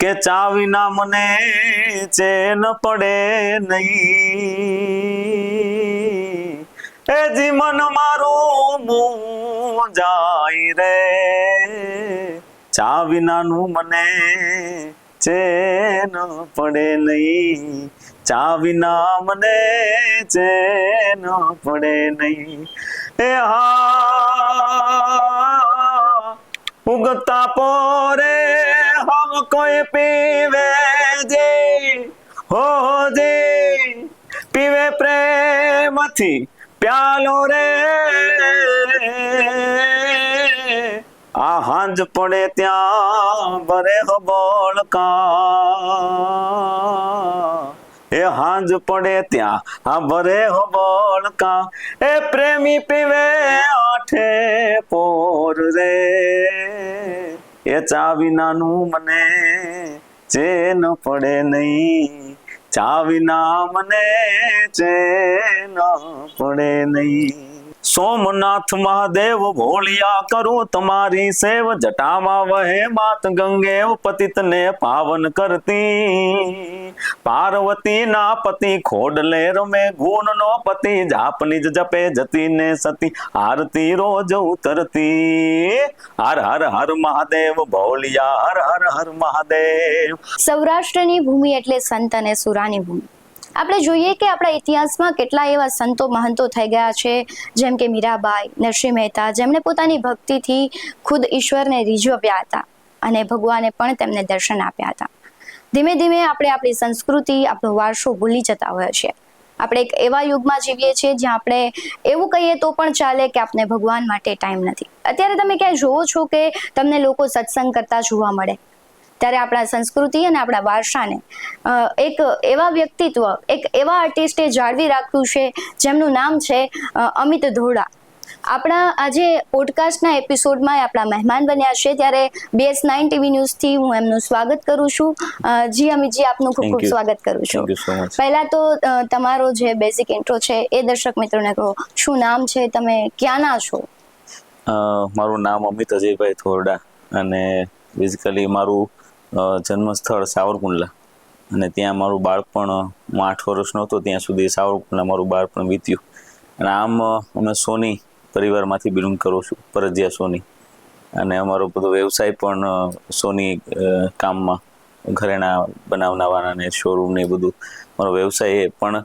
કે ચા વિના મને ચેન પડે નહીં, એ જીવન મારું મૂંઝાય રે, ચા વિનાનું મને ચેન પડે નહીં, ચા વિના મને ચેન પડે નહીં. એ હા ઉગતા પોરે હમ કોઈ પીવે જે, હો જે પીવે પ્રેમથી પ્યાલો રે, આ હાંજ પડે ત્યાં ભરે હો બોલકા, એ હાંજ પડે ત્યાં આ ભરે હો બોલકા, એ પ્રેમી પીવે આઠે પોર રે, એ ચા વિનાનું મને ચેન પડે નહીં, ચા વિના મને ચેન પડે નહીં. સોમનાથ મહાદેવ ભોળિયા કરું તમારી સેવ, જટામાં વહે માત ગંગે પતિત ને પાવન કરતી, પાર્વતી ના પતિ ખોડલે રમે ગુણ નો પતિ, જાપની જ જપે જતી ને સતી, આરતી રોજ ઉતરતી. હર હર હર મહાદેવ ભોળિયા, હર હર હર મહાદેવ. સૌરાષ્ટ્રની ભૂમિ એટલે સંત અને સુરાની ભૂમિ. આપણે જોઈએ કે આપણા ઇતિહાસમાં કેટલા એવા સંતો મહંતો થઈ ગયા છે, જેમ કે મીરાબાઈ, નરસિંહ મહેતા, જેમણે પોતાની ભક્તિથી ખુદ ઈશ્વરને રીઝવ્યા હતા અને ભગવાને પણ તેમને દર્શન આપ્યા હતા. ધીમે ધીમે આપણે આપણી સંસ્કૃતિ, આપણો વારસો ભૂલી જતા હોઈએ છીએ. આપણે એક એવા યુગમાં જીવીએ છીએ જ્યાં આપણે એવું કહીએ તો પણ ચાલે કે આપણે ભગવાન માટે ટાઈમ નથી. અત્યારે તમે ક્યાંય જોવો છો કે તમને લોકો સત્સંગ કરતા જોવા મળે? ત્યારે આપણા સંસ્કૃતિ અને આપણા વારસાને એક એવા વ્યક્તિત્વ, એક એવા આર્ટિસ્ટે જાળવી રાખ્યું છે જેમનું નામ છે અમિત ધોળા. આપણા આજે પોડકાસ્ટના એપિસોડમાં આપણા મહેમાન બન્યા છે, ત્યારે BS9 TV ન્યૂઝથી હું એમનું સ્વાગત કરું છું. જી અમિતજી, આપનું ખૂબ ખૂબ સ્વાગત કરું છું. પહેલા તો તમારો જે બેઝિક ઇન્ટ્રો છે એ દર્શક મિત્રોને કહો. શું નામ છે, તમે ક્યાંના છો? મારું નામ અમિત અજયભાઈ ધોરડા અને બેઝિકલી મારું જન્મસ્થળ સાવરકુંડલા, અને ત્યાં મારું બાળપણ, હું 8 વર્ષનો હતો ત્યાં સુધી સાવરકુંડલા મારું બાળપણ વીત્યું. અને આમ અમે સોની પરિવારમાંથી બિલોંગ કરું છું, પરજીયા સોની, અને અમારો બધો વ્યવસાય પણ સોની કામમાં, ઘરેણા બનાવવાના ને શોરૂમ ને બધું મારો વ્યવસાય. એ પણ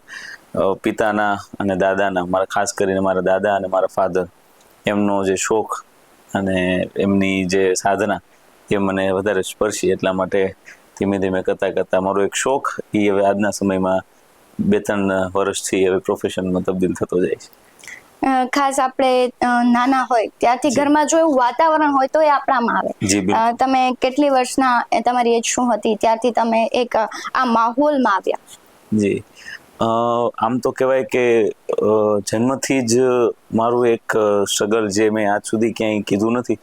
પિતાના અને દાદાના, મારા ખાસ કરીને મારા દાદા અને મારા ફાધર, એમનો જે શોખ અને એમની જે સાધના એ મને વધારે સ્પર્શી. એટલા માટે ધીમે ધીમે કરતા મારો એક શોખ એ હવે આજના સમયમાં 2-3 વર્ષથી હવે પ્રોફેશનમાં તબદીલ થતો જાય છે. ખાસ આપણે નાના હોય ત્યારથી ઘરમાં જો એવું વાતાવરણ હોય તો એ આપણામાં આવે. તમે કેટલી વર્ષના, તમારી એજ શું હતી ત્યારથી તમે એક આ માહોલમાં આવ્યા? જી, આમ તો કહેવાય કે જન્મથી જ મારું એક સ્ટ્રગલ જે મેં આજ સુધી ક્યાંય કીધું નથી,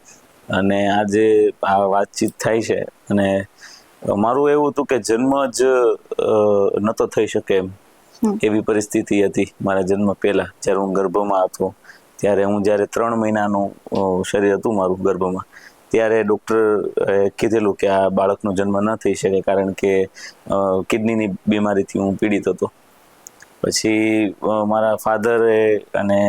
અને આજે આ વાતચીત થાય છે, અને મારું એવું હતું કે જન્મ જ નતો થઈ શકે એમ એવી પરિસ્થિતિ હતી મારા જન્મ પહેલા. જ્યારે હું ગર્ભમાં હતો, ત્યારે હું જ્યારે 3 મહિનાનું શરીર હતું મારું ગર્ભમાં, ત્યારે ડૉક્ટર કીધેલું કે આ બાળકનો જન્મ ન થઈ શકે, કારણ કે કિડનીની બીમારીથી હું પીડિત હતો. પછી મારા ફાધરે અને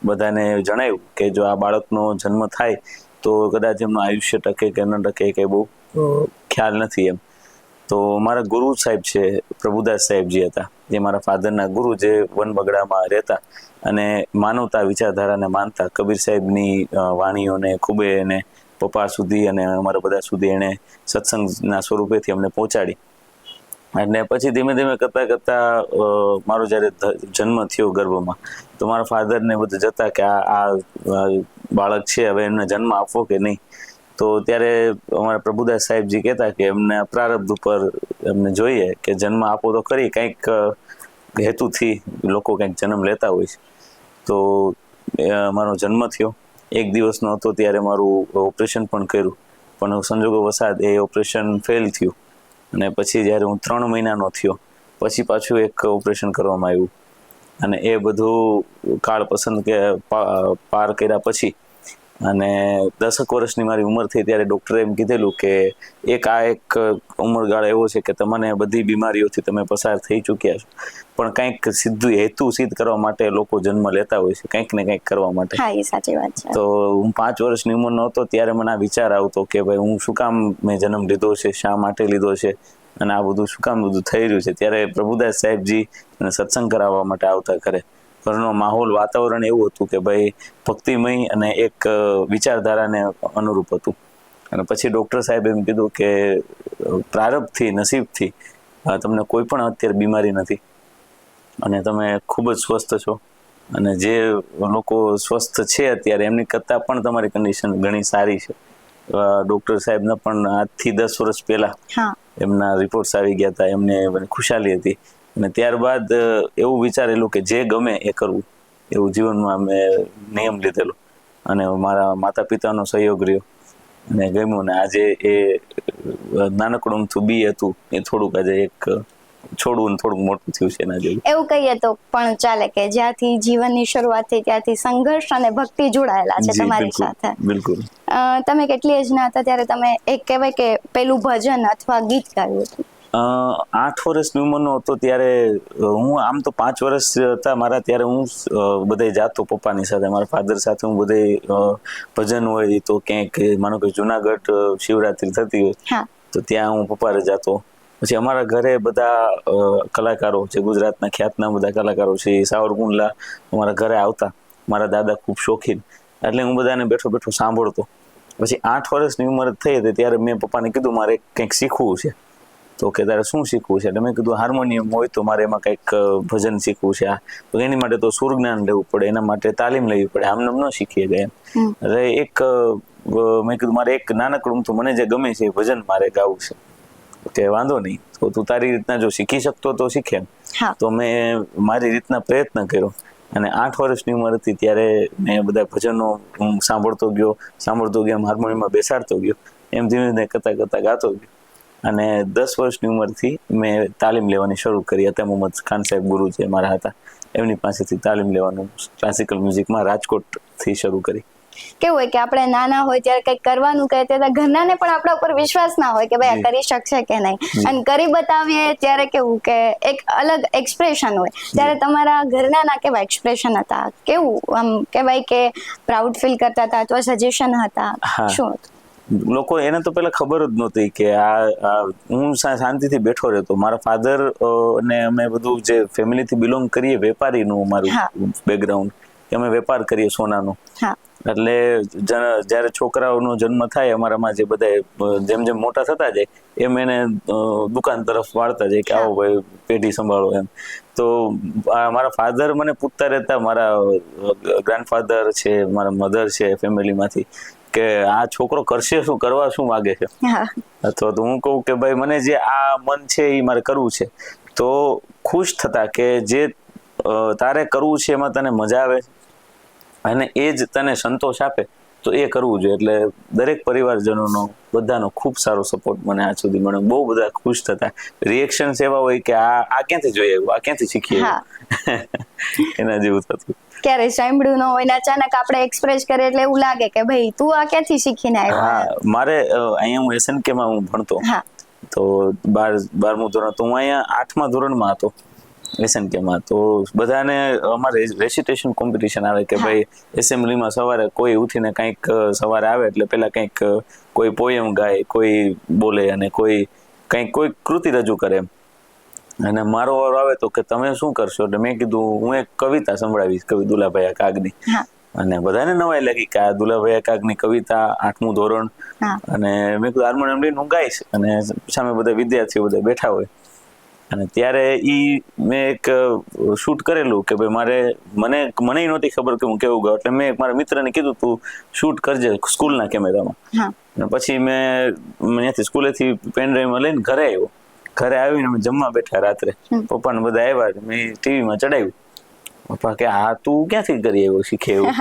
બધાને જણાવ્યું કે જો આ બાળકનો જન્મ થાય તો કદાચ એમનું આયુષ્ય ટકે કે ન ટકે કંઈ બહુ ખ્યાલ નથી એમ. તો મારા ગુરુ સાહેબ છે, પ્રભુદાસ સાહેબજી હતા, જે મારા ફાધરના ગુરુ, જે વનબગડામાં રહેતા અને માનવતા વિચારધારાને માનતા. કબીર સાહેબની વાણીઓને ખૂબ એને પપ્પા સુધી અને અમારા બધા સુધી એણે સત્સંગના સ્વરૂપેથી અમને પહોંચાડી. અને પછી ધીમે ધીમે કરતા મારો જ્યારે જન્મ થયો ગર્ભમાં, તો મારા ફાધરને બધું જતા કે આ બાળક છે, હવે એમને જન્મ આપવો કે નહીં. તો ત્યારે અમારા પ્રભુદાસ સાહેબજી કહેતા કે એમને પ્રારબ્ધ ઉપર એમને જોઈએ કે જન્મ આપો તો ખરી, કંઈક હેતુથી લોકો કંઈક જન્મ લેતા હોય છે. તો મારો જન્મ થયો, 1 દિવસનો હતો ત્યારે મારું ઓપરેશન પણ કર્યું, પણ સંજોગો વસાત એ ઓપરેશન ફેલ થયું. અને પછી જ્યારે હું 3 મહિનાનો થયો પછી પાછું એક ઓપરેશન કરવામાં આવ્યું, અને એ બધું કાળ પસંદ કે પાર કર્યા પછી અને 10 વર્ષની મારી ઉંમર થઈ ત્યારે ડૉક્ટરે એમ કીધેલું કે એક ઉંમરગાળો એવો છે કે તમને બધી બીમારીઓથી તમે પસાર થઈ ચૂક્યા છો, પણ કંઈક હેતુ સિદ્ધ કરવા માટે લોકો જન્મ લેતા હોય છે, કંઈક ને કંઈક કરવા માટે. હા, એ સાચી વાત છે. તો હું 5 વર્ષની ઉંમરનો હતો ત્યારે મને આ વિચાર આવતો કે ભાઈ હું શું કામ મેં જન્મ લીધો છે, શા માટે લીધો છે, અને આ બધું શું કામ બધું થઈ રહ્યું છે. ત્યારે પ્રભુદાસ સાહેબજી મને સત્સંગ કરાવવા માટે આવતા ઘરે. ઘરનો માહોલ, વાતાવરણ એવું હતું કે ભાઈ ભક્તિમય અને એક વિચારધારાને અનુરૂપ હતું. અને પછી ડૉક્ટર સાહેબ એમ કીધું કે પ્રારબ્ધથી, નસીબથી તમને કોઈ પણ અત્યારે બીમારી નથી અને તમે ખૂબ જ સ્વસ્થ છો, અને જે લોકો સ્વસ્થ છે અત્યારે એમની કરતાં પણ તમારી કન્ડિશન ઘણી સારી છે. ડૉક્ટર સાહેબના પણ આજથી 10 વર્ષ પહેલાં એમના રિપોર્ટ્સ આવી ગયા હતા, એમને ખુશાલી હતી. અને ત્યારબાદ એવું વિચારેલું કે જે ગમે એ કરવું, એવું જીવનમાં મેં નિયમ લીધેલો. અને મારા માતા પિતાનો સહયોગ રહ્યો અને ગમ્યું. ને આજે એ નાનકડું અમથું બી હતું એ થોડુંક આજે એક છોડવું ને થોડુંક મોટું થયું છે એના જેવું. એવું કહીએ તો પણ ચાલે કે જ્યાંથી જીવનની શરૂઆત થઈ ત્યાંથી સંઘર્ષ અને ભક્તિ જોડાયેલા છે તમારી સાથે. બિલકુલ. તમે કેટલી એજના હતા ત્યારે તમે એક કહેવાય કે પેલું ભજન અથવા ગીત ગાયું હતું? 8 વર્ષની ઉંમરનો હતો ત્યારે હું, આમ તો 5 વર્ષ હતા મારા ત્યારે હું બધે જાતો પપ્પાની સાથે, મારા ફાધર સાથે હું બધે ભજન હોય તો ક્યાંક માનો કે જુનાગઢ શિવરાત્રી થતી હોય તો ત્યાં હું પપ્પા જાતો. પછી અમારા ઘરે બધા કલાકારો છે, ગુજરાતના ખ્યાતના બધા કલાકારો છે, સાવરકુંડલા અમારા ઘરે આવતા. મારા દાદા ખૂબ શોખીન, એટલે હું બધાને બેઠો બેઠો સાંભળતો. પછી 8 વર્ષની ઉંમર થઈ હતી ત્યારે મેં પપ્પાને કીધું મારે કંઈક શીખવું છે. તો કે તારે શું શીખવું છે? એટલે મેં કીધું હાર્મોનિયમ હોય તો મારે એમાં કંઈક ભજન શીખવું છે. તો એની માટે તો સુર જ્ઞાન લેવું પડે, એના માટે તાલીમ લેવી પડે, આમને ન શીખીએ ગયા એમ. એટલે મેં કીધું મારે એક નાનકડું તો મને જે ગમે છે એ ભજન મારે ગાવું છે. કે વાંધો નહીં, તો તું તારી રીતના જો શીખી શકતો તો શીખે. તો મેં મારી રીતના પ્રયત્ન કર્યો અને 8 વર્ષની ઉંમર હતી ત્યારે મેં બધા ભજનો હું સાંભળતો ગયો, હાર્મોનિયમમાં બેસાડતો ગયો, એમ ધીમે ધીમે કરતા ગાતો ગયો. અને 10 વર્ષની ઉંમરથી મેં તાલીમ લેવાની શરૂ કરી. હતા મોહમ્મદ ખાન સાહેબ ગુરુ જે મારા હતા, એમની પાસેથી તાલીમ લેવાનું ક્લાસિકલ મ્યુઝિકમાં રાજકોટથી શરૂ કરી. કેવું હોય કે આપણે નાના હોય ત્યારે કંઈક કરવાનું કહે ત્યારે ઘરનાને પણ આપણા ઉપર વિશ્વાસ ના હોય કે ભાઈ આ કરી શકશે કે નહીં, અને કરી બતાવીએ ત્યારે કેવું કે એક અલગ એક્સપ્રેશન હોય. ત્યારે તમારા ઘરનાના કેવા એક્સપ્રેશન હતા? કેવું આમ કહેવાય કે પ્રાઉડ ફીલ કરતા હતા અથવા સજેશન હતા, શું હતું? લોકો એને તો પેલા ખબર જ નહોતી કે આ હું શાંતિથી બેઠો રહેતો. મારા ફાધર અને અમે બધું જે ફેમિલીથી બિલોંગ કરીએ, વેપારીનું મારું બેકગ્રાઉન્ડ, કે અમે વેપાર કરીએ સોનાનો. એટલે જ્યારે છોકરાઓનો જન્મ થાય અમારામાં, જે બધા જેમ જેમ મોટા થતા જાય એમ એને દુકાન તરફ વાળતા જાય કે આવો ભાઈ પેઢી સંભાળો એમ. તો મારા ફાધર મને પૂછતા રહેતા, મારા ગ્રાન્ડફાધર છે, મારા મધર છે ફેમિલીમાંથી, કે આ છોકરો કરશે શું, કરવા શું માગે છે? અથવા તો હું કહું કે ભાઈ મને જે આ મન છે એ મારે કરવું છે. તો ખુશ થતા કે જે તારે કરવું છે એમાં તને મજા આવે અને એ જ તને સંતોષ આપે તો એ કરવું જોઈએ. એટલે દરેક પરિવારજનોનો બધાનો ખૂબ સારો સપોર્ટ મને આજ સુધી મળ્યો. બહુ બધા ખુશ થતા. રિએક્શન્સ એવા હોય કે આ ક્યાંથી જોઈએ, આ ક્યાંથી શીખીએ, એના જેવું થતું. ક્યારે સાંભળ્યું ન હોય ને અચાનક આપણે એક્સપ્રેસ કરીએ એટલે એવું લાગે કે ભાઈ તું આ ક્યાંથી શીખીને આવ્યો? મારે અહીંયા હું SNK-માં હું ભણતો, તો 12મું ધોરણ, તો હું અહીંયા 8મા ધોરણમાં હતો SNK-માં. તો બધાને અમારે રેસિટેશન કોમ્પિટિશન આવે કે ભાઈ એસેમ્બલીમાં સવારે કોઈ ઉઠીને કંઈક સવારે આવે એટલે પેલા કંઈક કોઈ પોયમ ગાય, કોઈ બોલે અને કોઈ કૃતિ રજૂ કરે એમ. અને મારો વારો આવે તો કે તમે શું કરશો? એટલે મેં કીધું હું એક કવિતા સંભળાવીશ, કવિ દુલાભાઈ કાગની. અને બધાને નવાઈ લાગી કે આ દુલાભાઈ કાગની કવિતા, 8મું ધોરણ. અને મેં કીધું હાર્મોનિયમ લઈને હું ગાઈશ, અને સામે બધા વિદ્યાર્થીઓ બધા બેઠા હોય. અને ત્યારે મેં એક શૂટ કરેલું કે ભાઈ મને નહોતી ખબર કે હું કેવું ગાઉં. એટલે મેં મારા મિત્રને કીધું તું શૂટ કરજે સ્કૂલના કેમેરામાં. અને પછી મેં ત્યાંથી સ્કૂલેથી પેન ડ્રાઈવમાં લઈને ઘરે આવ્યો. ઘરે આવીને અમે જમવા બેઠા રાત્રે, પપ્પાને બધા આવ્યા, મેં ટીવીમાં ચડાવ્યું. પપ્પા કે આ તું ક્યાંથી કરી આવ્યો, શીખે એવું,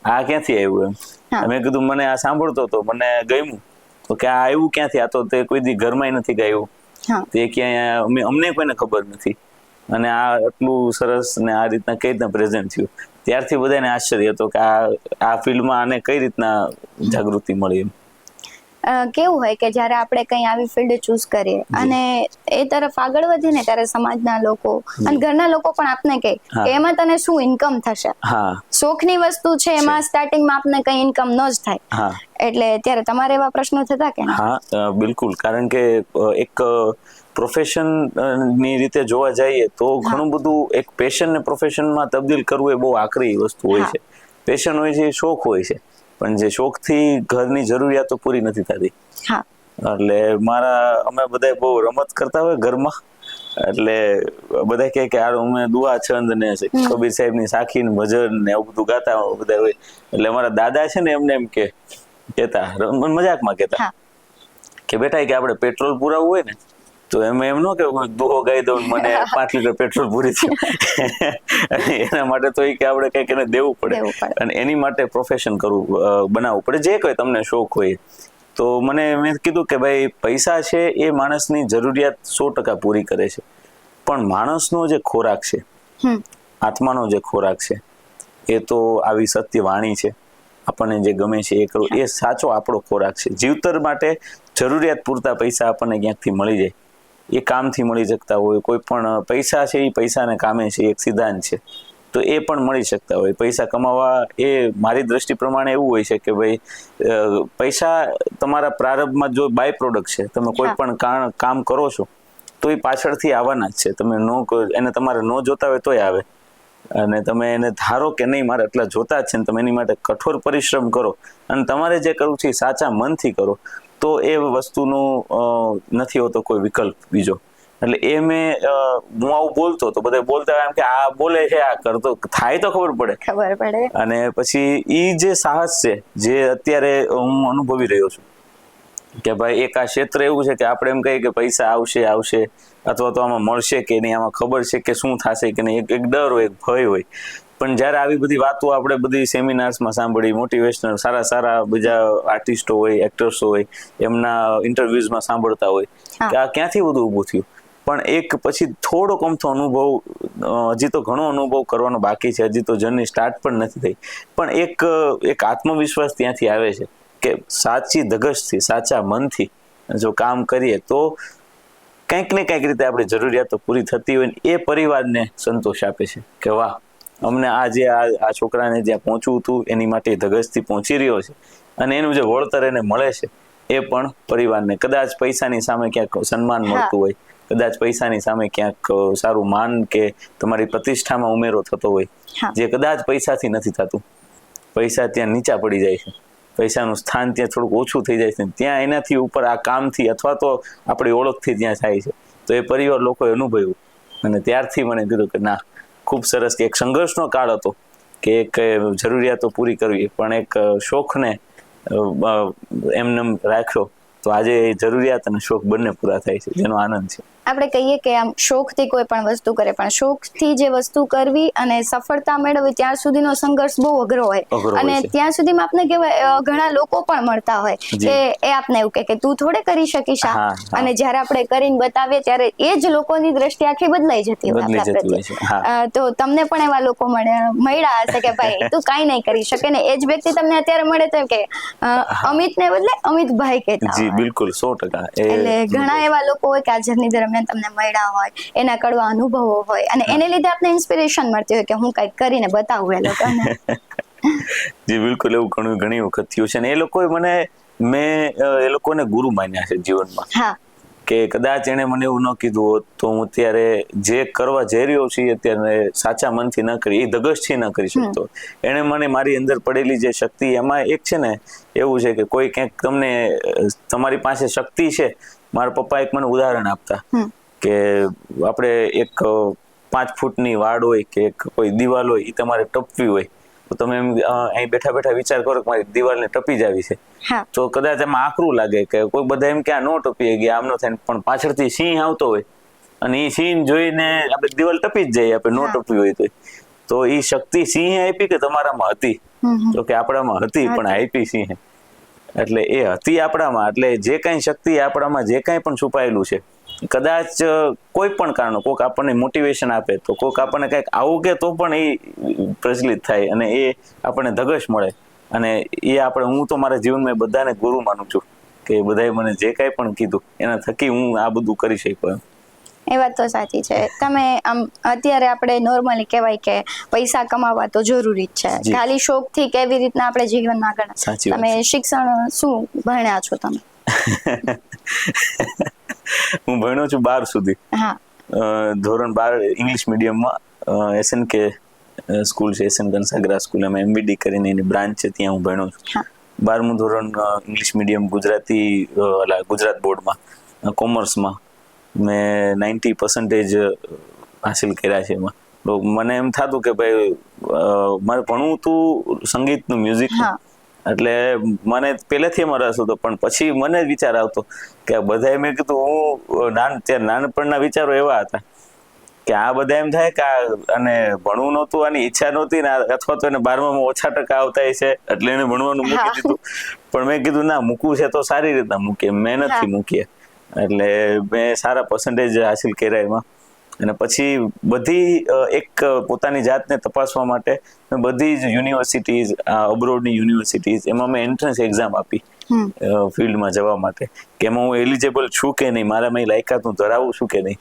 આ ક્યાંથી આવ્યું એમ. મેં કીધું મને આ સાંભળતો હતો, મને ગમ્યું. તો કે આ આવ્યું ક્યાંથી? આ તો તે કોઈ દી ઘરમાં નથી ગાયું, તે ક્યાંય અમને કોઈને ખબર નથી, અને આ આટલું સરસ ને આ રીતના કઈ રીતના પ્રેઝન્ટ થયું. ત્યારથી બધાને આશ્ચર્ય હતો કે આ ફિલ્ડમાં આને કઈ રીતના જાગૃતિ મળી એમ. કેવું હોય કે જ્યારે આપણે કંઈ આવી ફિલ્ડ ચૂઝ કરીએ અને એ તરફ આગળ વધીએ ને ત્યારે સમાજના લોકો અને ઘરના લોકો પણ આપને કહે કે એમાં તને શું ઇન્કમ થશે. શોખની વસ્તુ છે, એમાં સ્ટાર્ટિંગમાં આપને કઈ ઇન્કમ ન જ થાય. એટલે ત્યારે તમારે એવા પ્રશ્નો થતા કે? હા, બિલકુલ. કારણ કે એક પ્રોફેશન ની રીતે જોવા જઈએ તો ઘણું બધું એક પેશન ને પ્રોફેશનમાં તબદીલ કરવું એ બહુ આકરી વસ્તુ હોય છે. પેશન હોય છે, શોખ હોય છે, પણ જે શોખથી ઘરની જરૂરિયાતો પૂરી નથી થતી. એટલે અમે બધા બહુ રમત કરતા હોય ઘરમાં, એટલે બધા કહે કે અમે દુઆ છંદ ને કબીર સાહેબ ની સાખી ને ભજન ને એવું બધું ગાતા બધા હોય. એટલે અમારા દાદા છે ને એમને એમ કેતા મજાકમાં કેતા કે બેટા કે આપણે પેટ્રોલ પુરાવવું હોય ને તો એમ ન કે દુહો ગાઈ દઉં મને 5 લીટર પેટ્રોલ પૂરી થયું. એના માટે તો કે આપણે કઈક એને દેવું પડે અને એની માટે પ્રોફેશન બનાવવું પડે, જે કોઈ તમને શોખ હોય. તો મેં કીધું કે ભાઈ પૈસા છે એ માણસની જરૂરિયાત 100% પૂરી કરે છે, પણ માણસનો જે ખોરાક છે, આત્માનો જે ખોરાક છે, એ તો આવી સત્ય વાણી છે, આપણને જે ગમે છે એ કરવું, એ સાચો આપણો ખોરાક છે. જીવતર માટે જરૂરિયાત પૂરતા પૈસા આપણને ક્યાંકથી મળી જાય, એ કામથી મળી શકતા હોય. કોઈ પણ પૈસા છે એ પૈસાને કામે છે, એક સિદ્ધાંત છે, તો એ પણ મળી શકતા હોય. પૈસા કમાવા એ મારી દ્રષ્ટિ પ્રમાણે એવું હોય છે કે ભાઈ પૈસા તમારા પ્રારંભમાં જો બાય પ્રોડક્ટ છે, તમે કોઈ પણ કામ કરો છો તો એ પાછળથી આવવાના જ છે. તમે એને તમારે ન જોતા હોય તોય આવે, અને તમે એને ધારો કે નહીં મારે એટલા જોતા જ છે ને તમે એની માટે કઠોર પરિશ્રમ કરો અને તમારે જે કરવું છે એ સાચા મનથી કરો, તો એ વસ્તુનું નથી હોતો કોઈ વિકલ્પ બીજો. એટલે હું આવું બોલતો તો બધા બોલતા એમ કે આ બોલે છે, આ કરતો થાય તો ખબર પડે. અને પછી ઈ જે સાહસ છે જે અત્યારે હું અનુભવી રહ્યો છું કે ભાઈ એક આ ક્ષેત્ર એવું છે કે આપણે એમ કહીએ કે પૈસા આવશે અથવા તો આમાં મળશે કે નહીં, આમાં ખબર છે કે શું થશે કે નહીં, એક ડર હોય, એક ભય હોય. પણ જ્યારે આવી બધી વાતો આપણે બધી સેમિનાર્સમાં સાંભળી, મોટિવેશનલ સારા બીજા આર્ટિસ્ટો હોય, એક્ટર્સો હોય, એમના ઇન્ટરવ્યુઝમાં સાંભળતા હોય કે આ ક્યાંથી બધું ઊભું થયું. પણ એક પછી થોડોક અમથો અનુભવ, હજી તો ઘણો અનુભવ કરવાનો બાકી છે, હજી તો જર્ની સ્ટાર્ટ પણ નથી થઈ, પણ એક આત્મવિશ્વાસ ત્યાંથી આવે છે કે સાચી ધગશથી, સાચા મનથી જો કામ કરીએ તો કંઈક ને કંઈક રીતે આપણી જરૂરિયાતો પૂરી થતી હોય ને એ પરિવારને સંતોષ આપે છે કે વાહ, અમને આ છોકરાને જ્યાં પહોંચવું હતું એની માટે ધગશથી પહોંચી રહ્યો છે, અને એનું જે વળતર એને મળે છે એ પણ પરિવારને. કદાચ પૈસાની સામે ક્યાંક સન્માન મળતું હોય, કદાચ પૈસાની સામે ક્યાંક સારું માન કે તમારી પ્રતિષ્ઠામાં ઉમેરો થતો હોય, જે કદાચ પૈસાથી નથી થતું. પૈસા ત્યાં નીચા પડી જાય છે, પૈસાનું સ્થાન ત્યાં થોડુંક ઓછું થઈ જાય છે, ત્યાં એનાથી ઉપર આ કામથી અથવા તો આપણી ઓળખથી ત્યાં થાય છે. તો એ પરિવાર લોકોએ અનુભવ્યું અને ત્યારથી મને કીધું કે ના, ખૂબ સરસ, કે એક સંઘર્ષનો કાળ હતો કે એક જરૂરિયાતો પૂરી કરવી, પણ એક શોખને એમને રાખ્યો તો આજે જરૂરિયાત અને શોખ બંને પૂરા થાય છે, જેનો આનંદ છે. આપણે કહીએ કે આમ શોખથી કોઈ પણ વસ્તુ કરે, પણ શોખથી જે વસ્તુ કરવી અને સફળતા મેળવવી ત્યાં સુધીનો સંઘર્ષ બહુ અઘરો હોય. અને ત્યાં સુધીમાં આપને કહેવાય ઘણા લોકો પણ મળતા હોય કે એ આપને એવું કે તું થોડે કરી શકીશ, અને જ્યારે આપણે કરીને બતાવીએ ત્યારે એ જ લોકોની દ્રષ્ટિ આખી બદલાઈ જતી હોય. તો તમને પણ એવા લોકો મળ્યા હશે કે ભાઈ તું કાંઈ નહીં કરી શકે, ને એ જ વ્યક્તિ તમને અત્યારે મળે તો કે અમિતને બદલે અમિતભાઈ કહેતા હોય. બિલકુલ 100%. એટલે ઘણા એવા લોકો હોય કે આ જર્ની દરમિયાન તમને મળ્યા હોય, એના કડવા અનુભવો હોય, અને એને લીધે આપને ઇન્સ્પિરેશન મળતી હોય કે હું કંઈક કરીને બતાવું એ લોકોને. જી બિલકુલ, એવું ઘણી વખત થયું છે, ને મેં એ લોકોને ગુરુ માન્યા છે જીવનમાં. કે કદાચ એને મને એવું ન કીધું હોત તો હું અત્યારે જે કરવા જઈ રહ્યો છું અત્યારે સાચા મનથી ન કરી, એ ધગશથી ન કરી શકતો. એને મને મારી અંદર પડેલી જે શક્તિ, એમાં એક છે ને એવું છે કે કોઈ ક્યાંક તમને તમારી પાસે શક્તિ છે. મારા પપ્પા એક મને ઉદાહરણ આપતા કે આપણે એક 5 ફૂટની વાડ હોય કે કોઈ દિવાલ હોય, એ તમારે ટપવી હોય તો તમે અહીં બેઠા બેઠા વિચાર કરો કે મારી દિવાલને ટપી જાવી છે, તો કદાચ એમાં આકરું લાગે કે કોઈ બધા એમ કે આ નો ટપી ગયા, આમ ન થાય, પણ પાછળથી સિંહ આવતો હોય અને એ સિંહ જોઈને આપણે દિવાલ ટપી જ જઈએ, આપણે નો ટપવી હોય તો એ શક્તિ સિંહે આપી કે તમારામાં હતી? તો કે આપણામાં હતી, પણ આપી સિંહે. એટલે એ હતી આપણામાં, એટલે જે કાંઈ શક્તિ આપણામાં જે કાંઈ પણ છુપાયેલું છે કદાચ કોઈ પણ કારણો કોઈક આપણને મોટિવેશન આપે તો કોઈક આપણને કંઈક આવું કે તો પણ એ પ્રચલિત થાય અને એ આપણને ધગશ મળે અને એ આપણે હું તો મારા જીવનમાં બધાને ગુરુ માનું છું કે બધાએ મને જે કાંઈ પણ કીધું એના થકી હું આ બધું કરી શક્યો એમ. એ વાત તો સાચી છે. તમે આમ અત્યારે આપણે નોર્મલી કહેવાય કે પૈસા કમાવા તો જરૂરી જ છે, ખાલી શોખથી કેવી રીતના આપણે જીવન ના ગણાય. તમે શિક્ષણ શું ભણ્યા છો તમે? હું ભણ્યો છું 12 સુધી. હા. ધોરણ 12 ઇંગ્લિશ મીડિયમમાં SNK સ્કૂલ છે, SN કંસાગરા સ્કૂલ, એમાં MBD કરીને એની બ્રાન્ચ છે, ત્યાં હું ભણ્યો છું. 12મું ધોરણ ઇંગ્લિશ મીડિયમ ગુજરાત બોર્ડમાં કોમર્સમાં મેં 90% હાસિલ કર્યા છે એમાં. તો મને એમ થતું કે ભાઈ મારે ભણવું હતું સંગીતનું, મ્યુઝિકનું, એટલે મને પહેલેથી એમાં રસ હતો. પણ પછી મને વિચાર આવતો કે બધાએ, મેં કીધું હું નાનપણના વિચારો એવા હતા કે આ બધા એમ થાય કે અને ભણવું નહોતું, આની ઈચ્છા નહોતી ને, અથવા તો એને 12માં ઓછા ટકા આવતા છે એટલે એને ભણવાનું મૂકી દીધું. પણ મેં કીધું ના, મૂકવું છે તો સારી રીતના મૂકીએ, મહેનતથી મૂકીએ. એટલે મેં સારા પર્સન્ટેજ હાસિલ કર્યા એમાં. અને પછી બધી એક પોતાની જાતને તપાસવા માટે મેં બધી જ યુનિવર્સિટીઝ, અબ્રોડની યુનિવર્સિટીઝ, એમાં મેં એન્ટ્રન્સ એક્ઝામ આપી ફિલ્ડમાં જવા માટે કે એમાં હું એલિજિબલ છું કે નહીં, મારામાં એ લાયકાત હું ધરાવું છું કે નહીં.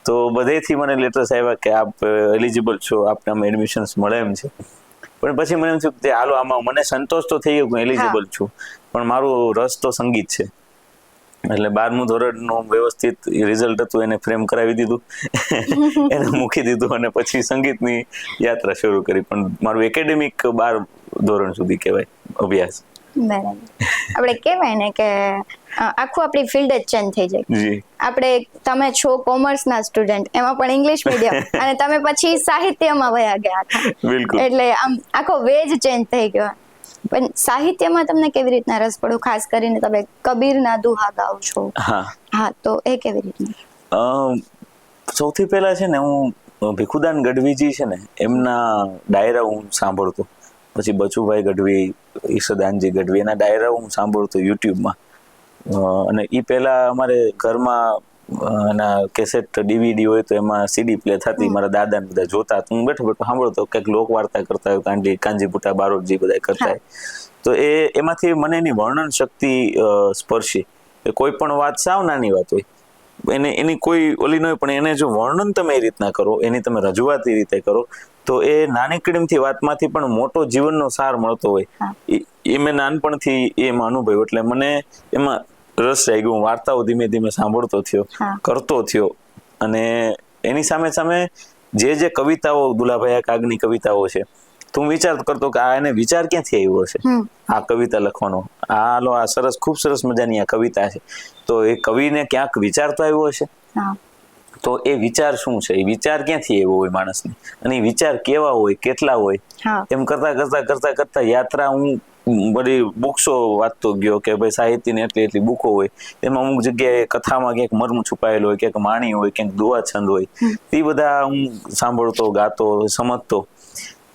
તો બધેથી મને લેટર્સ આવ્યા કે આપ એલિજિબલ છો, આપને આમાં એડમિશન્સ મળે એમ છે. પણ પછી મને એમ થયું કે હાલો, આમાં મને સંતોષ તો થઈ ગયો કે હું એલિજિબલ છું, પણ મારું રસ તો સંગીત છે. એટલે 12મું ધોરણનું વ્યવસ્થિત રિઝલ્ટ હતું એને ફ્રેમ કરાવી દીધું, એને મૂકી દીધું અને પછી સંગીતની યાત્રા શરૂ કરી. પણ મારું એકેડેમિક 12 ધોરણ સુધી કહેવાય અભ્યાસ. બરાબર. આપણે કહેવાય ને કે આખું આપણી ફિલ્ડ જ ચેન્જ થઈ જાય. આપણે, તમે છો કોમર્સના સ્ટુડન્ટ, એમાં પણ ઇંગ્લિશ મીડિયમ, અને તમે પછી સાહિત્યમાં વયા ગયા હતા, એટલે આમ આખો વેજ ચેન્જ થઈ ગયો. પણ સાહિત્યમાં તમને કેવી રીતના રસ પડ્યો? ખાસ કરીને તમે કબીરના દુહા ગાઓ છો. હા, તો એ કેવી રીતના? સૌથી પહેલા છે ને, હું ભીખુદાન ગઢવીજી છે ને, એમના ડાયરા હું સાંભળતો. પછી બચુભાઈ ગઢવી, ઈશદાનજી ગઢવી, એના ડાયરા હું સાંભળતો યુટ્યુબમાં. અને એ પહેલા અમારે ઘરમાં એના કેસેટ DVD હોય તો એમાં CD પ્લે થતી, મારા દાદાને બધા જોતા, હું બેઠો બેઠો સાંભળતો. કંઈક લોક વાર્તા કરતા હોય, કાંજીપુટા બારોટજી બધા કરતા હોય, તો એમાંથી મને એની વર્ણન શક્તિ સ્પર્શી. કોઈ પણ વાત સાવ નાની વાત હોય, એની કોઈ ઓલી ન હોય, પણ એને જો વર્ણન તમે એ રીતના કરો, એની તમે રજૂઆત એ રીતે કરો, તો એ નાની કડીમથી વાતમાંથી પણ મોટો જીવનનો સાર મળતો હોય. એ મેં નાનપણથી એમાં અનુભવ્યું, એટલે મને એમાં રસ આવી ગયો. હું વાર્તાઓ ધીમે ધીમે સાંભળતો થયો, કરતો થયો. અને એની સામે સામે જે કવિતાઓ, દુલાભાઈ કાગની કવિતાઓ છે, તો હું વિચાર કરતો કે આ એને વિચાર ક્યાંથી આવ્યો છે આ કવિતા લખવાનો. આ સરસ, ખૂબ સરસ મજાની આ કવિતા છે, તો એ કવિને ક્યાંક વિચાર તો આવ્યો હશે. તો એ વિચાર શું છે, એ વિચાર ક્યાંથી આવ્યો હોય માણસને, અને એ વિચાર કેવા હોય, કેટલા હોય, એમ કરતા યાત્રા હું બધી બુક્સો વાંચતો ગયો કે ભાઈ સાહિત્યની એટલી બુકો હોય, એમાં અમુક જગ્યાએ કથામાં ક્યાંક મર્મ છુપાયેલો હોય, ક્યાંક માણી હોય, ક્યાંક દુઆ છંદ હોય, એ બધા હું સાંભળતો, ગાતો, સમજતો.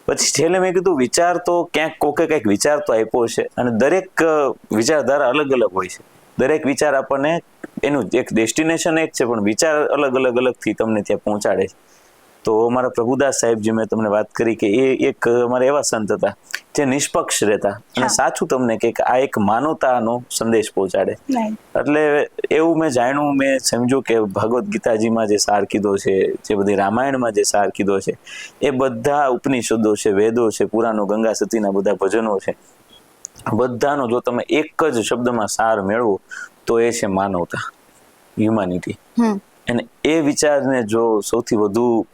પછી છેલ્લે મેં કીધું વિચાર તો ક્યાંક કોકે કંઈક વિચાર તો આપ્યો છે, અને દરેક વિચારધારા અલગ અલગ હોય છે. દરેક વિચાર આપણને એનું એક ડેસ્ટિનેશન એક છે, પણ વિચાર અલગથી તમને ત્યાં પહોંચાડે છે. તો મારા પ્રભુદાસ સાહેબજી, મેં તમને વાત કરી કે એ એક અમારા એવા સંત હતા જે નિષ્પક્ષ રહેતા અને સાચું તમને કે આ એક માનવતાનો સંદેશ પહોંચાડે. એટલે એવું મેં જાણ્યું, મેં સમજ્યું કે ભગવદ્ ગીતાજીમાં જે સાર કીધો છે, જે બધી રામાયણમાં જે સાર કીધો છે, એ બધા ઉપનિષદો છે, વેદો છે, પુરાણો, ગંગા સતીના બધા ભજનો છે, બધાનો જો તમે એક જ શબ્દમાં સાર મેળવો તો એ છે માનવતા, હ્યુમાનિટી. અને એ વિચારને જો સૌથી વધુ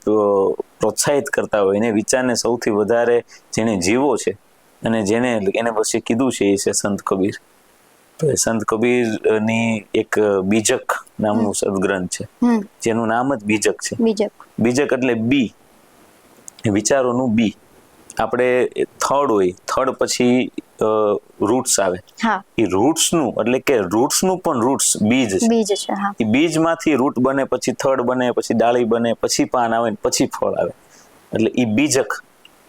પ્રોત્સાહિત કરતા હોય, એને વિચારને સૌથી વધારે જેને જીવો છે અને એને પછી કીધું છે, એ છે સંત કબીર. તો એ સંત કબીરની એક બીજક નામનું સદગ્રંથ છે, જેનું નામ જ બીજક છે. બીજક એટલે બી, વિચારોનું બી. આપણે થડ હોય, થડ પછી રૂટ્સ આવે, એ રૂટ્સનું એટલે કે રૂટ્સનું પણ રૂટ્સ બીજ છે. એ બીજમાંથી રૂટ બને, પછી થડ બને, પછી ડાળી બને, પછી પાન આવે, પછી ફળ આવે. એટલે એ બીજક,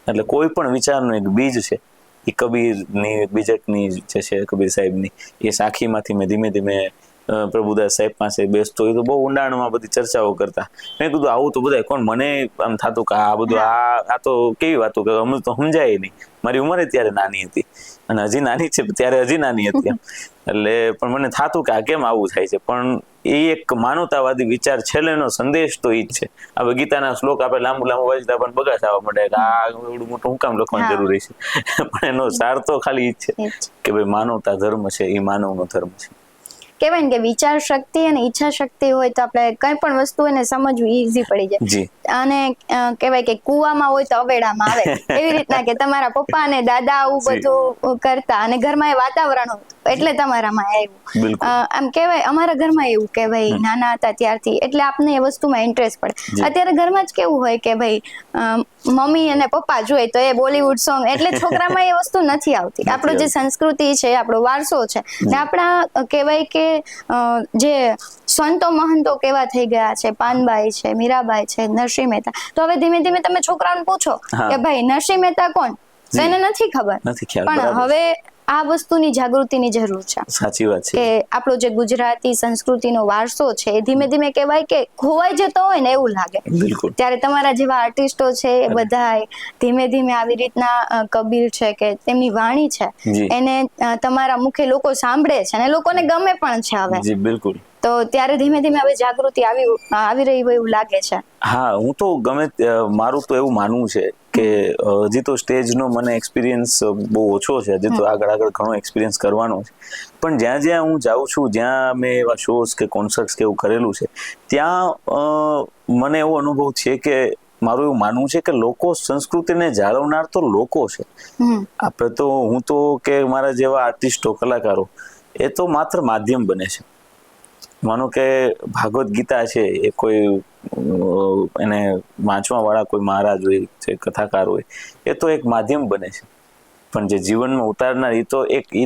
એટલે કોઈ પણ વિચારનું એક બીજ છે. એ કબીરની બીજકની જે છે, કબીર સાહેબની એ સાખીમાંથી મેં ધીમે ધીમે પ્રભુદાસ સાહેબ પાસે બેસતો, એ તો બહુ ઊંડાણમાં બધી ચર્ચાઓ કરતા. મેં કીધું આવું તો બધા કોણ, મને આમ થતું કે આ બધું આ તો કેવી વાતો કે અમને તો સમજાય નહીં. મારી ઉંમરે ત્યારે નાની હતી અને હજી નાની છે ત્યારે હજી નાની હતી એમ. એટલે પણ મને થતું કે આ કેમ આવું થાય છે. પણ એ એક માનવતાવાદી વિચાર, છેલ્લેનો સંદેશ તો એ જ છે. હવે ગીતાના શ્લોક આપણે લાંબુ વાંચતા પણ બગાસ આવવા માંડે કે આ એવડું મોટું હું કામ લખવાની જરૂરી છે. પણ એનો સાર તો ખાલી એ જ છે કે ભાઈ માનવતા ધર્મ છે, એ માનવનો ધર્મ છે. કહેવાય ને કે વિચાર શક્તિ અને ઈચ્છા શક્તિ હોય તો આપણે કઈ પણ વસ્તુ એને સમજવું ઈઝી પડી જાય. અને કહેવાય કે કુવામાં હોય તો અવેડામાં આવે, એવી રીતના કે તમારા પપ્પા અને દાદા આવું બધું કરતા અને ઘરમાં એ વાતાવરણ હતું એટલે તમારામાં આવ્યું. આમ કહેવાય અમારા ઘરમાં એવું કે ભાઈ નાના હતા ત્યારથી એટલે આપને એ વસ્તુમાં ઇન્ટરેસ્ટ પડે. અત્યારે ઘરમાં જ કેવું હોય કે ભાઈ મમ્મી અને પપ્પા જોઈએ તો એ બોલીવુડ સોંગ, એટલે છોકરામાં એ વસ્તુ નથી આવતી. આપણું જે સંસ્કૃતિ છે, આપણો વારસો છે ને આપણા કહેવાય કે જે સંતો મહંતો કેવા થઈ ગયા છે, પાનબાઈ છે, મીરાબાઈ છે, નરસિંહ મહેતા, તો હવે ધીમે ધીમે તમે છોકરાઓને પૂછો કે ભાઈ નરસિંહ મહેતા કોણ, તો એને નથી ખબર. પણ હવે આ વસ્તુની જાગૃતિની જરૂર છે. સાચી વાત છે કે આપણો જે ગુજરાતી સંસ્કૃતિનો વારસો છે એ ધીમે ધીમે કહેવાય કે ખોવાઈ જતો હોય ને એવું લાગે. ત્યારે તમારા જેવા આર્ટિસ્ટો છે એ બધા ધીમે ધીમે આવી રીતના કબીર છે કે તેમની વાણી છે એને તમારા મુખે લોકો સાંભળે છે અને લોકોને ગમે પણ છે હવે. જી બિલકુલ. તો ત્યારે ધીમે ધીમે હવે જાગૃતિ આવી રહી હોય એવું લાગે છે. હા, હું તો મારું તો એવું માનવું છે કે હજી તો સ્ટેજનો મને એક્સપિરિયન્સ બહુ ઓછો છે, હજી તો આગળ ઘણો એક્સપિરિયન્સ કરવાનો છે. પણ જ્યાં જ્યાં હું જાઉં છું, જ્યાં મેં એવા શોઝ કે કોન્સર્ટ્સ કે એવું કરેલું છે, ત્યાં મને એવો અનુભવ છે કે મારું એવું માનવું છે કે લોકો સંસ્કૃતિને જાળવનાર તો લોકો છે. આપણે તો હું તો કે મારા જેવા આર્ટિસ્ટો, કલાકારો એ તો માત્ર માધ્યમ બને છે. માનો કે ભાગવત ગીતા છે એ કોઈ એને વાંચવા વાળા કોઈ મહારાજ હોય છે, કથાકાર હોય, એ તો એક માધ્યમ બને છે. પણ જે જીવનમાં ઉતારનાર એ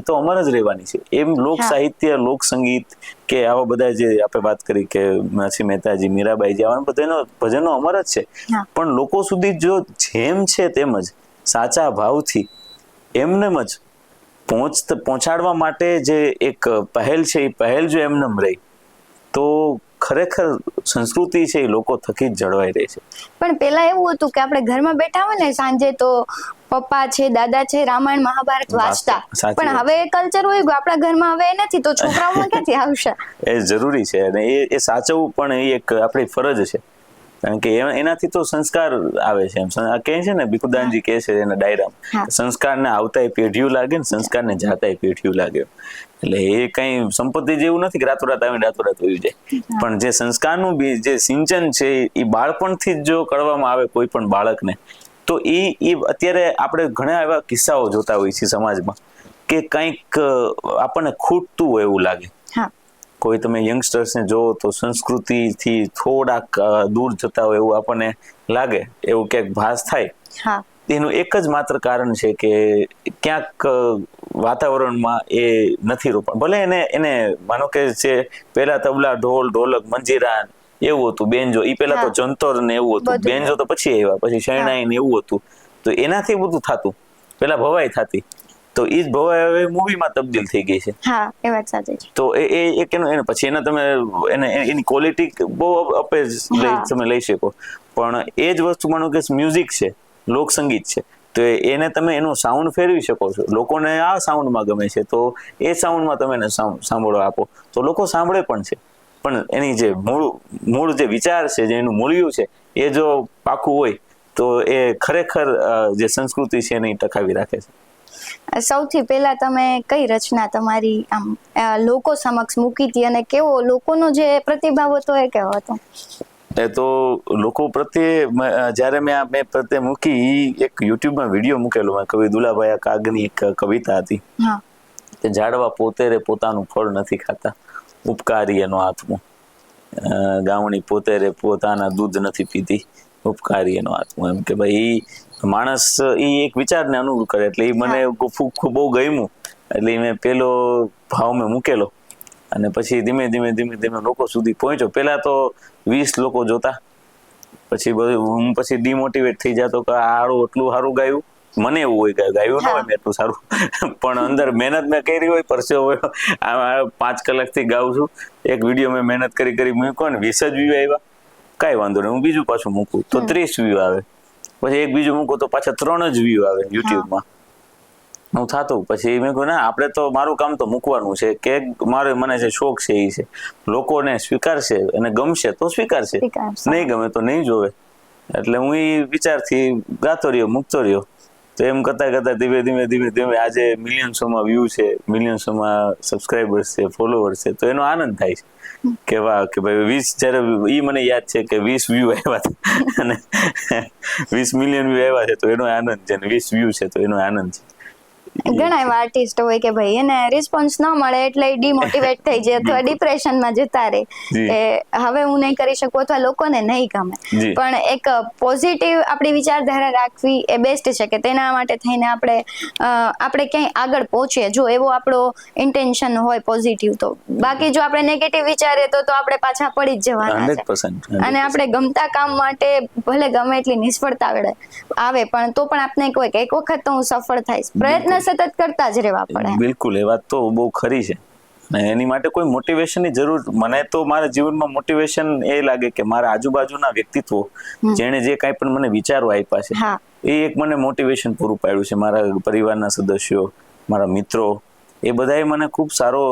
તો અમર જ રહેવાની છે. એમ લોક સાહિત્ય, લોક સંગીત કે આવા બધા જે આપણે વાત કરી કે નરસિંહ મહેતાજી, મીરાબાઈજી, આવા બધા ભજનો અમર જ છે. પણ લોકો સુધી જો જેમ છે તેમ જ સાચા ભાવથી એમનેમ જ પહોંચાડવા માટે જે એક પહેલ છે, એ પહેલ જો એમનેમ રહી તો ખરેખર સંસ્કૃતિ છે એ લોકો થકી જ જળવાઈ રહે છે. પણ પેલા એવું હતું કે આપણે ઘરમાં બેઠા હોય ને સાંજે તો પપ્પા છે, દાદા છે, રામાયણ મહાભારત વાંચતા. પણ હવે એ કલ્ચર હોય ગયું આપણા ઘરમાં, હવે એ નથી, તો છોકરાઓમાં ક્યાંથી આવશે? એ જરૂરી છે અને એ સાચવવું પણ એ એક આપણી ફરજ છે. કારણ કે એનાથી તો સંસ્કાર આવે છે. એમ કહે છે ને, ભીખુદાનજી કહે છે એના ડાયરામાં, સંસ્કારને આવતાય પેઢીયું લાગે ને સંસ્કારને જાતાય પેઢીયું લાગે. એટલે એ કઈ સંપત્તિ જેવું નથી કે રાતોરાત આવીને રાતોરાત વયું જાય. પણ જે સંસ્કારનું જે સિંચન છે એ બાળપણથી જ જો કરવામાં આવે કોઈ પણ બાળકને, તો એ અત્યારે આપણે ઘણા એવા કિસ્સાઓ જોતા હોઈએ છીએ સમાજમાં કે કંઈક આપણને ખૂટતું હોય એવું લાગે. કોઈ તમે યંગસ્ટર્સને જોવો તો સંસ્કૃતિથી થોડાક દૂર જતા હોય એવું આપણને લાગે, એવું ક્યાંક ભાસ થાય. એનું એક જ માત્ર કારણ છે કે ક્યાંક વાતાવરણમાં એ નથી રોપણ. ભલે એને માનો કે છે પેલા તબલા, ઢોલ, ઢોલક, મંજીરા એવું હતું, બેન્જો એ પેલા તો જંતર ને એવું હતું, બેન્જો તો પછી આવ્યા, પછી શરણાઈ ને એવું હતું. તો એનાથી બધું થતું, પેલા ભવાઈ થતી, તો એ જ ભવાઈ હવે મૂવીમાં તબદીલ થઈ ગઈ છે. હા, એ વાત સાચી છે. તો એ પછી એને તમે એની ક્વોલિટી બહુ અપે તમે લઈ શકો. પણ એ જ વસ્તુ માનો કે મ્યુઝિક છે, લોક સંગીત છે, તો એને તમે એનું સાઉન્ડ ફેરવી શકો છો. લોકોને આ સાઉન્ડમાં ગમે છે તો એ સાઉન્ડમાં તમે એને સાંભળો આપો તો લોકો સાંભળે પણ છે. પણ એની જે મૂળ જે વિચાર છે, જે એનું મૂળિયું છે, એ જો પાકું હોય તો એ ખરેખર જે સંસ્કૃતિ છે એને ટકાવી રાખે છે. સૌથી પહેલા તમે કઈ રચના તમારી આમ લોકો સમક્ષ મૂકી હતી અને કેવો લોકોનો જે પ્રતિભાવ હતો એ કેવો હતો? એ તો લોકો પ્રત્યે જ્યારે મેં પ્રત્યે મૂકી, એક યુટ્યુબમાં વિડીયો મૂકેલો, કવિ દુલાભાઈ કાગની એક કવિતા હતી કે ઝાડવા પોતે રે પોતાનું ફળ નથી ખાતા, ઉપકારી એનો આત્મો, ગાવણી પોતે રે પોતાના દૂધ નથી પીતી, ઉપકારી એનો આત્મો. એમ કે ભાઈ માણસ એ એક વિચારને અનુકૂળ કરે. એટલે એ મને બહુ ગમ્યું, એટલે મેં પેલો ભાવ મેં મૂકેલો અને પછી ધીમે ધીમે લોકો સુધી પહોંચ્યો. પેલા તો 20 લોકો જોતા, પછી હું ડિમોટિવેટ થઈ જતો કે આડું એટલું સારું ગાયું મને એવું હોય કે ગાયું ના હોય મેં એટલું સારું, પણ અંદર મહેનત મેં કરી હોય, પરસેવો 5 કલાકથી ગાઉં છું, એક વિડીયો મેં મહેનત કરી મૂક્યો ને 20 જ વ્યૂ આવ્યા, કાંઈ વાંધો નહીં, હું બીજું પાછું મૂકું તો 30 વ્યૂ આવે, પછી એક બીજું મૂકું તો પાછા 3 જ વ્યૂ આવે યુટ્યુબમાં. હું થતું પછી મેં કહ્યું ના, આપણે તો મારું કામ તો મૂકવાનું છે, કે મને જે શોખ છે એ છે, લોકોને સ્વીકારશે અને ગમશે તો સ્વીકારશે, નહીં ગમે તો નહીં જોવે. એટલે હું એ વિચારથી ગાતો રહ્યો, મૂકતો રહ્યો. તો એમ કરતા ધીમે આજે મિલિયન્સોમાં વ્યૂ છે, મિલિયન્સોમાં સબસ્ક્રાઈબર્સ છે, ફોલોવર્સ છે, તો એનો આનંદ થાય છે કે વાહ, કે ભાઈ 20, જ્યારે એ મને યાદ છે કે 20 વ્યૂ આવ્યા હતા અને 20 મિલિયન વ્યૂ આવ્યા છે, તો એનો આનંદ છે, 20 વ્યૂ છે તો એનો આનંદ છે. ઘણા એવા આર્ટિસ્ટ હોય કે ભાઈ એને રિસ્પોન્સ ન મળે એટલે ડિમોટિવેટ થઈ જાય અથવા ડિપ્રેશનમાં જતા રહે કે હવે હું નહીં કરી શકું અથવા લોકોને નહીં ગમે. પણ એક પોઝિટિવ આપણી વિચારધારા રાખવી એ બેસ્ટ છે કે તેના માટે થઈને આપણે ક્યાંય આગળ પહોંચીએ, જો એવો આપણો ઇન્ટેન્શન હોય પોઝિટિવ. તો બાકી જો આપણે નેગેટિવ વિચારીએ તો આપણે પાછા પડી જ જવાના છે. અને આપણે ગમતા કામ માટે ભલે ગમે એટલી નિષ્ફળતા આવે પણ તો પણ આપણે કોઈ એક વખત તો હું સફળ થઈશ, પ્રયત્ન સતત કરતા જ રહેવા પડે. બિલકુલ, એ વાત તો બહુ ખરી છે. એની માટે કોઈ મોટિવેશનની જરૂર, મને તો મારા જીવનમાં મોટિવેશન એ લાગે કે મારા આજુબાજુના વ્યક્તિત્વો જેણે જે કાંઈ પણ મને વિચારો આપ્યા છે, એ એક મને મોટિવેશન પૂરું પાડ્યું છે. મારા પરિવારના સદસ્યો, મારા મિત્રો, એ બધાએ મને ખૂબ સારો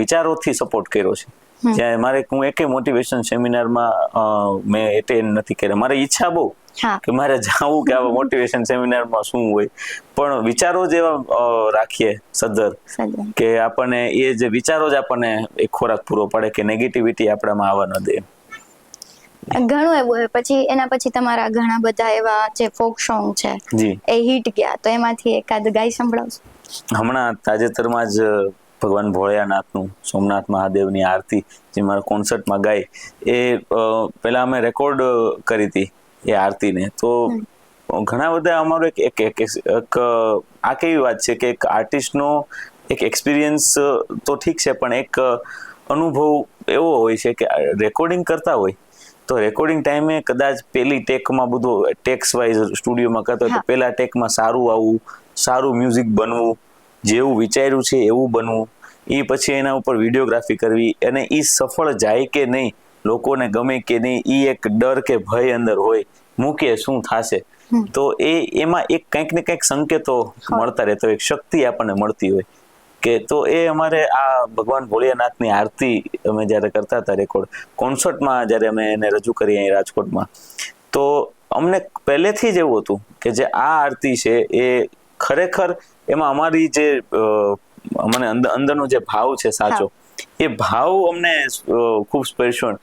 વિચારોથી સપોર્ટ કર્યો છે. જ્યાં મારે હું એકે મોટિવેશન સેમિનારમાં મેં એટેન્ડ નથી કર્યા. મારી ઈચ્છા બહુ કે મારે જાવું કે આવા મોટિવેશન સેમિનારમાં શું હોય, પણ વિચારો જ એવા રાખીએ સદ્ધર કે આપણને એ જે વિચારો જ આપણને એક ખોરાક પૂરો પાડે કે નેગેટિવિટી આપણામાં આવવા ન દે. ઘણું એવું હોય. પછી એના પછી તમારા ઘણા બધા એવા જે ફોક સોંગ છે એ હિટ ગયા, તો એમાંથી એકાદ ગાઈ સંભળાવશો? હમણાં તાજેતરમાં જ ભગવાન ભોળિયાનાથનું, સોમનાથ મહાદેવની આરતી જે મારા કોન્સર્ટમાં ગાઈ, એ પહેલા અમે રેકોર્ડ કરી હતી એ આરતીને. તો ઘણા બધા અમારો એક આ કેવી વાત છે કે એક આર્ટિસ્ટનો એક એક્સપિરિયન્સ તો ઠીક છે, પણ એક અનુભવ એવો હોય છે કે રેકોર્ડિંગ કરતા હોય તો રેકોર્ડિંગ ટાઈમે કદાચ પહેલી ટેકમાં બધું ટેક્સ વાઇઝ સ્ટુડિયોમાં કરતા હોય તો પહેલા ટેકમાં સારું આવવું, સારું મ્યુઝિક બનવું, જેવું વિચાર્યું છે એવું બનવું, એ પછી એના ઉપર વિડીયોગ્રાફી કરવી, અને એ સફળ જાય કે નહીં, લોકોને ગમે કે નહીં, એ એક ડર કે ભય અંદર હોય, મૂકીએ શું થશે. તો એમાં એક કંઈક ને કંઈક સંકેતો મળતા રહેતો, એક શક્તિ આપણને મળતી હોય કે તો એ અમારે આ ભગવાન ભોળિયાનાથની આરતી અમે જ્યારે કરતા હતા રેકોર્ડ કોન્સર્ટમાં, જ્યારે અમે એને રજૂ કરી અહીં રાજકોટમાં, તો અમને પહેલેથી જ એવું હતું કે જે આ આરતી છે એ ખરેખર એમાં અમારી જે મને અંદરનો જે ભાવ છે સાચો, એ ભાવ અમને ખૂબ સ્પર્શ્યો.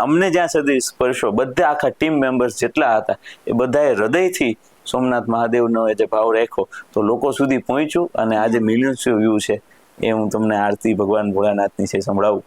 અમને જ્યાં સુધી સ્પર્શો, બધા આખા ટીમ મેમ્બર્સ જેટલા હતા એ બધાએ હૃદયથી સોમનાથ મહાદેવનો એ જે ભાવ રાખ્યો તો લોકો સુધી પહોંચ્યું, અને આજે મિલિયન્સ વ્યૂ છે. એ હું તમને આરતી ભગવાન ભોળાનાથની છે સંભળાવું.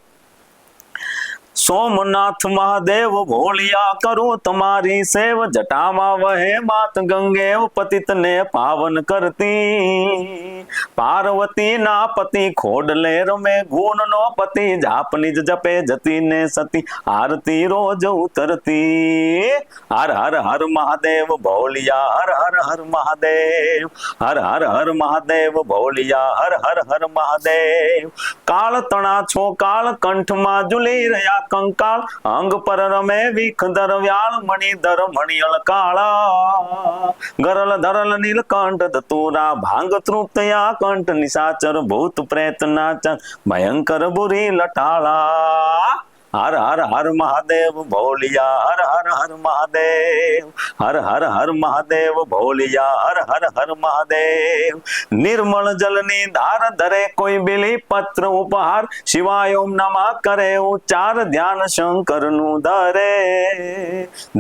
સોમનાથ મહાદેવ ભોળિયા કરું તમારી સેવ, જટામાં વહે માત ગંગે પતિત ને પાવન કરતી, પાર્વતી ના પતિ ખોડલે રમે ગુણ નો પતિ, જાપની જ જપે જતી ને સતી, આરતી રોજ ઉતરતી. હર હર હર મહાદેવ ભોળિયા, હર હર હર મહાદેવ, હર હર હર મહાદેવ ભોળિયા, હર હર હર મહાદેવ. કાળ તણા છો કાળ કંઠમાં ઝૂલી રહ્યા કંકાળ, અંગ પર રમે વિખ દરવ્યાળ, મણિધર મણિયળ કાળા, ગરલ ધરલ નીલકંઠ ધતુરા, ભાંગ તૃપ્તયા કંઠ, નિશાચર ભૂત પ્રેત નાચન, ભયંકર બુરી લટાળા. હર હર હર મહાદેવ ભોળિયા, હર હર હર મહાદેવ, હર હર હર મહાદેવ ભોળિયા, હર હર હર મહાદેવ. નિર્મળ જલની ધાર ધરે કોઈ બિલી પત્ર ઉપહાર, શિવાય ઓમ નમઃ કરે ઉચ્ચાર, ધ્યાન શંકર નું ધરે.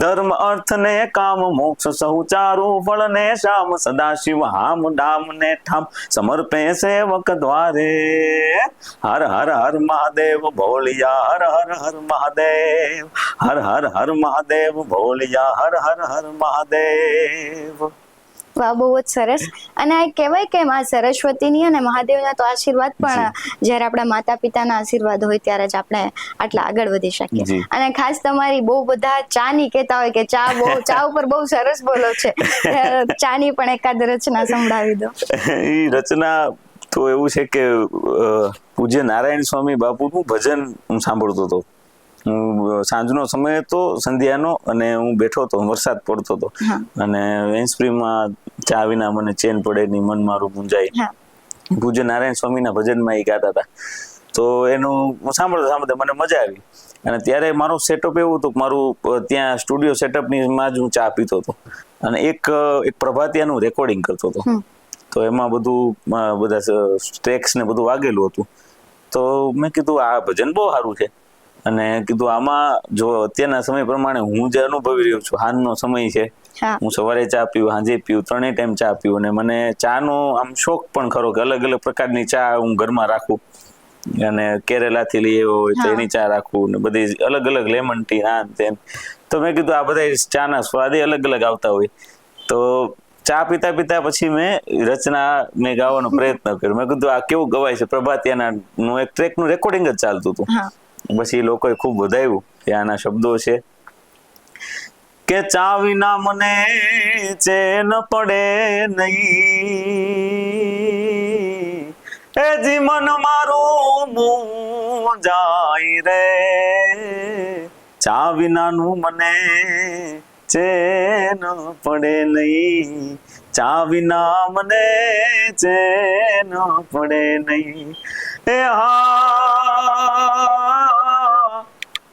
ધર્મ અર્થ ને કામ મોક્ષ સહુ ચારું, ફળ ને શામ સદા શિવ હામ ડામ ને ઠામ, સમર્પે સેવક દ્વારે. હર હર હર મહાદેવ ભોળિયા, હર હર હર મહાદેવ, હર હર હર મહાદેવ ભોળિયા, હર હર હર મહાદેવ. વાહ, બહુ જ સરસ. અને આ કહેવાય કે માં સરસ્વતીની અને મહાદેવના તો આશીર્વાદ પણ જ્યારે આપણા માતા પિતાના આશીર્વાદ હોય ત્યારે જ આપણે આટલા આગળ વધી શકીએ. જી. અને ખાસ તમારી બહુ બધા ચાની કહેતા હોય કે ચા ઉપર બહુ સરસ બોલો છે. ચાની પણ એકાદ રચના સંભળાવી દો. એ રચના તો એવું છે કે પૂજ્ય નારાયણ સ્વામી બાપુનું ભજન હું સાંભળતો હતો. હું સાંજનો સમય હતો, સંધ્યાનો, અને હું બેઠો હતો, વરસાદ પડતો હતો, અને હેન્ડસ્ફ્રીમાં ચા વિના મને ચેન પડે ની, મન મારું ગુંજાય, પૂજ્ય નારાયણ સ્વામીના ભજનમાં એ ગાતા હતા. તો એનું હું સાંભળતા મને મજા આવી. અને ત્યારે મારો સેટઅપ એવું હતું કે મારું ત્યાં સ્ટુડિયો સેટઅપની માં જ હું ચા પીતો હતો, અને એક પ્રભાતિયાનું રેકોર્ડિંગ કરતો હતો. તો એમાં બધા સ્ટ્રેક્સ ને બધું વાગેલું હતું. તો મેં કીધું આ ભજન બહુ સારું છે, અને કીધું આમાં જો અત્યારના સમય પ્રમાણે હું જે અનુભવી રહ્યો છું, હાંજનો સમય છે, હું સવારે ચા પીવું, સાંજે પીવું, 3 ટાઈમ ચા પીવું, અને મને ચાનો આમ શોખ પણ ખરો કે અલગ અલગ પ્રકારની ચા હું ઘરમાં રાખું, અને કેરેલાથી લઈ આવ્યો હોય તો એની ચા રાખું, ને બધી અલગ અલગ લેમન ટી, આન તેમ. તો મેં કીધું આ બધા ચાના સ્વાદ અલગ અલગ આવતા હોય, તો ચા પીતા પીતા પછી મેં ગાવાનો પ્રયત્ન કર્યો. મેં કીધું આ કેવું ગવાય છે. પ્રભાતિયાનું એક ટ્રેકનું રેકોર્ડિંગ જ ચાલતું હતું. પછી લોકોએ ખૂબ વધાવ્યું કે આના શબ્દો છે કે ચા વિના મને ચેન પડે નહીં, એ જીવન મારું મૂંઝાય રે, ચા વિનાનું મને ચેન પડે નહીં, ચા વિના મને ચેન પડે નહીં. એ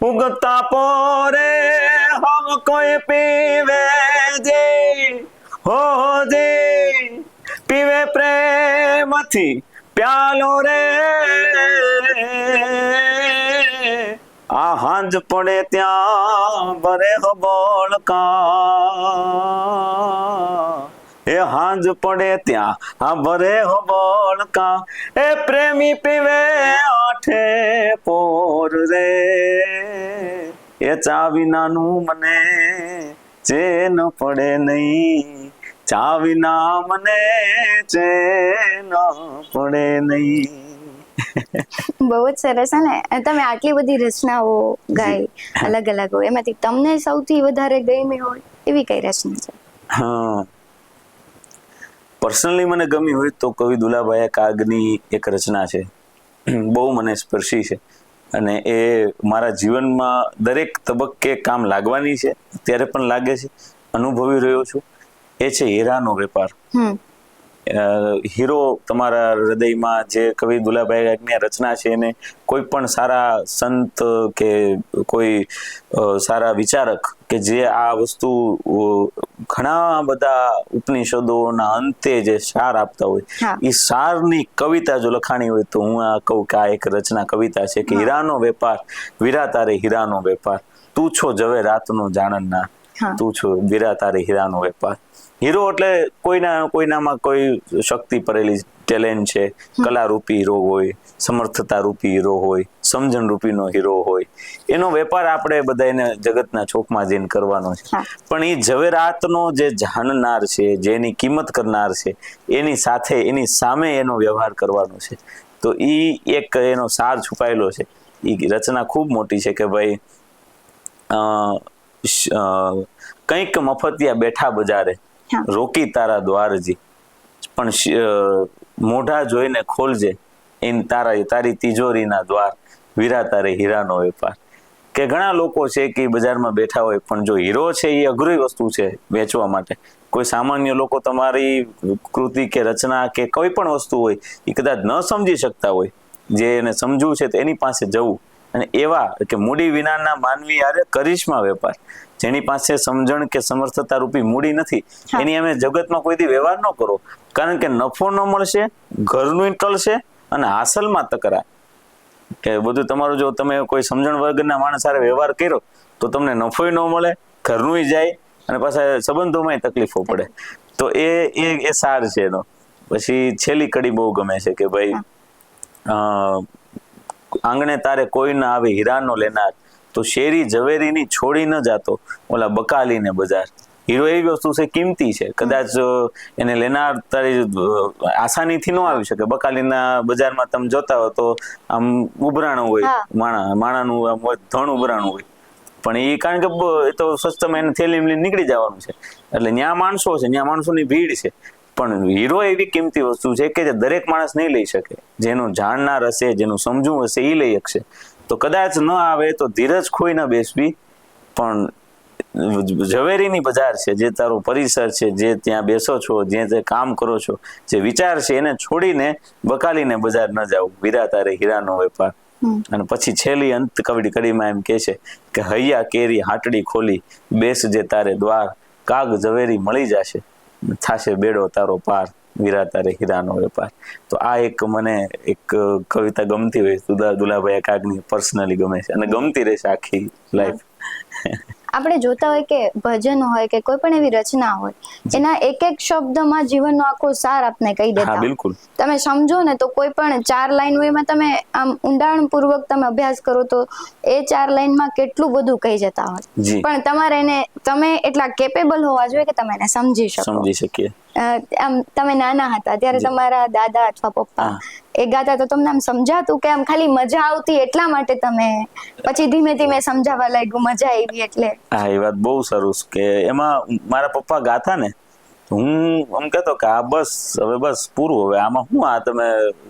ઉગતા પોરે હમ કોઈ પીવે જે, હો જે પીવે પ્રેમથી પ્યાલો રે, આ હાંજ પડે ત્યાં ભરે હબોળકા, એ હાંજ પડે ત્યાં આ ભરે હબોળકા, એ પ્રેમી પીવે આઠે પોર રે, એ ચા વિનાનું મને ચેન પડે નહીં, ચા વિના મને ચેન પડે નહીં. બહુ જ સરસ. ને તમે આટલી બધી રચનાઓ ગાઈ અલગ અલગ હોય, એમાંથી તમને સૌથી વધારે ગમી હોય એવી કઈ રચના છે? હા, પર્સનલી મને ગમી હોય તો કવિ દુલાભાઈ કાગની એક રચના છે, બહુ મને સ્પર્શી છે, અને એ મારા જીવનમાં દરેક તબક્કે કામ લાગવાની છે, ત્યારે પણ લાગે છે, અનુભવી રહ્યો છું. એ છે હીરાનો વેપાર. હીરો તમારા હૃદયમાં જે કવિ દુલાભાઈ કાગની રચના છે, એને કોઈ પણ સારા સંત કે કોઈ સારા વિચારક કે જે આ વસ્તુ ઘણા બધા ઉપનિષદોના અંતે જે સાર આપતા હોય, એ સારની કવિતા જો લખાણી હોય તો હું આ કહું કે આ એક રચના કવિતા છે કે હીરાનો વેપાર, વીરા તારે હીરાનો વેપાર, તું છો જવે રાતનો જાણનાર, તું છો વીરા તારે હીરાનો વેપાર. હીરો એટલે કોઈનામાં કોઈ શક્તિ ભરેલી ટેલેન્ટ છે, કલા રૂપી હીરો હોય, સમર્થતા રૂપી હીરો હોય, સમજણ રૂપીનો હીરો હોય, એનો વેપાર આપણે બધાને જગતના ચોકમાં જઈને કરવાનો છે. પણ એ ઝવેરાતનો જે જાણનાર છે, જેની કિંમત કરનાર છે, એની સાથે એની સામે એનો વ્યવહાર કરવાનો છે. તો એ એક એનો સાર છુપાયેલો છે. એ રચના ખૂબ મોટી છે કે ભાઈ કંઈક મફતિયા બેઠા બજારે, રોકી તારા દ્વારજી, પણ મોઢા જોઈને ખોલજે તારી તિજોરીના દ્વાર, વીરા તારે હીરાનો વેપાર. કે ઘણા લોકો છે કે બજારમાં બેઠા હોય, પણ જો હીરો છે એ અઘરી વસ્તુ છે વેચવા માટે. કોઈ સામાન્ય લોકો તમારી કૃતિ કે રચના કે કોઈ પણ વસ્તુ હોય એ કદાચ ન સમજી શકતા હોય, જે એને સમજવું છે તો એની પાસે જવું. અને એવા કે મૂડી વિનાના માનવી હારે કરિશ્મા વેપાર, જેની પાસે સમજણ કે સમર્થતા રૂપી મૂડી નથી, એની અમે જગતમાં કોઈથી વ્યવહાર ન કરો, કારણ કે નફો ન મળશે, ઘરનું ટળશે, અને હાસલમાં તકરાર. કે બધું તમારું જો તમે કોઈ સમજણ વર્ગના માણસ સાથે વ્યવહાર કર્યો તો તમને નફોય ન મળે, ઘરનું જાય, અને પાછા સંબંધોમાં તકલીફો પડે. તો એ સાર છે એનો. પછી છેલ્લી કડી બહુ ગમે છે કે ભાઈ આંગણે તારે કોઈ ના આવે હીરાનો લેનાર, તો શેરી ઝવેરીની છોડી ન જાતો ઓલા બકાલીને બજાર. હીરો એવી વસ્તુ છે કિંમતી છે, કદાચ એને લેનાર તારી આસાનીથી ન આવી શકે. બકાલીના બજારમાં તમે જોતા હો તો આમ ઉભરાણું હોય, માણાનું આમ ધણ ઉભરાણું હોય, પણ એ કારણ કે એ તો સસ્તામાં એને થેલી લઈને નીકળી જવાનું છે. એટલે ત્યાં માણસો છે, ત્યાં માણસોની ભીડ છે. પણ હીરો એવી કિંમતી વસ્તુ છે કે જે દરેક માણસ નહીં લઈ શકે. જેનું જાણનાર હશે, જેનું સમજવું હશે, એ લઈ શકશે. તો કદાચ ન આવે તો ધીરજ ખોઈ ન બેસવી, પણ ઝવેરીની બજાર છે, જે તારો પરિસર છે, જે ત્યાં બેસો છો, જે કામ કરો છો, જે વિચાર છે, એને છોડીને બકાલીને બજાર ન જાવ. વીરા તારે હીરાનો વેપાર. અને પછી છેલ્લી અંત કડીમાં એમ કે છે કે હૈયા કેરી હાટડી ખોલી, બેસ જે તારે દ્વાર, કાગ ઝવેરી મળી જશે, થાશે બેડો તારો પાર, વીરા તારે હીરાનો વેપાર. તો આ એક મને એક કવિતા ગમતી હોય, દુલાભાઈ કાગની પર્સનલી ગમે છે અને ગમતી રહેશે આખી લાઈફ. આપણે જોતા હોય કે ભજન હોય કે કોઈ પણ એવી રચના હોય, એના એક એક શબ્દમાં જીવનનો આખો સાર આપને કહી દેતા. બિલકુલ. તમે સમજો ને તો કોઈ પણ 4 લાઈન હોય એમાં તમે આમ ઊંડાણપૂર્વક તમે અભ્યાસ કરો તો એ 4 લાઈનમાં કેટલું બધું કહી જતા હોય. પણ તમારે એને તમે એટલા કેપેબલ હોવા જોઈએ કે તમે એને સમજી શકીએ. આમ તમે નાના હતા ત્યારે તમારા દાદા અથવા પપ્પા એ ગાતા તો તમને આમ સમજાતું કે આમ ખાલી મજા આવતી એટલા માટે તમે પછી ધીમે ધીમે સમજાવવા લાગ્યું, મજા આવી એટલે? હા, એ વાત બહુ સરસ કે એમાં મારા પપ્પા ગાતા ને, હું એમ કહેતો કે આ બસ હવે બસ પૂરું, હવે આમાં હું આ તમે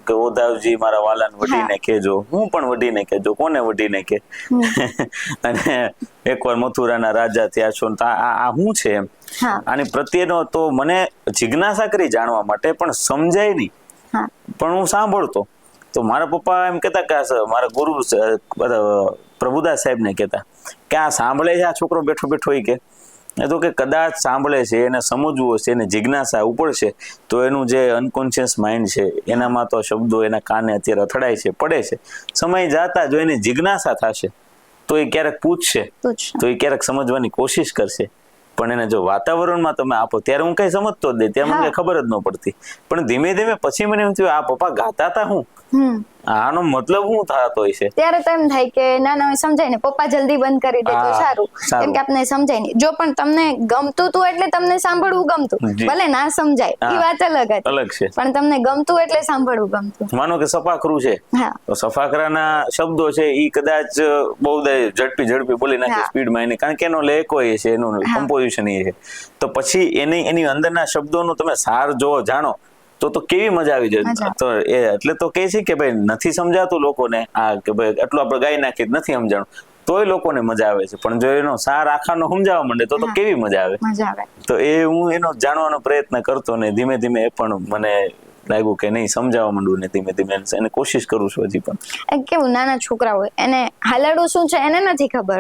કે ઓધાવજી મારા વાલાને વઢીને કહેજો, હું પણ વઢીને કહેજો, કોને વઢીને કે. અને એકવાર મથુરાના રાજા થયા છો, આ શું છે એમ. આની પ્રત્યેનો તો મને જિજ્ઞાસા કરી જાણવા માટે, પણ સમજાય નહીં. પણ હું સાંભળતો તો મારા પપ્પા એમ કહેતા કે મારા ગુરુ પ્રભુદાસ સાહેબ ને કહેતા કે આ સાંભળે છે આ છોકરો બેઠો બેઠો, કે એ તો કે કદાચ સાંભળે છે, એને સમજવું હશે, એને જિજ્ઞાસા ઉપડશે તો એનું જે અનકોન્શિયસ માઇન્ડ છે એનામાં તો શબ્દો એના કાને અત્યારે અથડાય છે, પડે છે. સમય જાતા જો એને જિજ્ઞાસા થશે તો એ ક્યારેક પૂછશે, તો એ ક્યારેક સમજવાની કોશિશ કરશે. પણ એને જો વાતાવરણમાં તમે આપો ત્યારે હું કઈ સમજતો જ નહીં, ત્યાં મને ખબર જ ન પડતી. પણ ધીમે ધીમે પછી મને એમ થયું આ પપ્પા ગાતા હતા, હું આનો મતલબ શું થતો હોય છે. ત્યારે તો એમ થાય કે ના ના સમજાય ને, પપ્પા જલ્દી બંધ કરી દે તો સારું, કેમ કે આપને સમજાય નહીં. જો પણ તમને ગમતું હતું એટલે તમને સાંભળવું ગમતું, ભલે ના સમજાય એ વાત અલગ છે, પણ તમને ગમતું એટલે સાંભળવું ગમતું. માનો કે સફાકરું છે તો સફાકરાના શબ્દો છે એ કદાચ બહુ ઝડપી બોલી નાખે સ્પીડમાં એને, કારણ કે એનો લેકો એ છે, એનું કમ્પોઝિશન એ છે. તો પછી એની અંદરના શબ્દોનો તમે સાર જો જાણો તો કેવી મજા આવી જાય. તો એ એટલે તો કહે છે કે ભાઈ નથી સમજાતું લોકોને, આ કે ભાઈ એટલું આપણે ગાઈ નાખી નથી સમજાણું, તોય લોકોને મજા આવે છે. પણ જો એનો સાર આખાનો સમજાવવા માંડે તો કેવી મજા આવે. તો એ હું એનો જાણવાનો પ્રયત્ન કરતો ને ધીમે ધીમે એ પણ મને લાગ્યું કે નહીં સમજાવવા માંડું ને ધીમે ધીમે એને કોશિશ કરું છું હજી પણ. કેવું નાના છોકરા હોય એને હાલરડું શું છે એને નથી ખબર,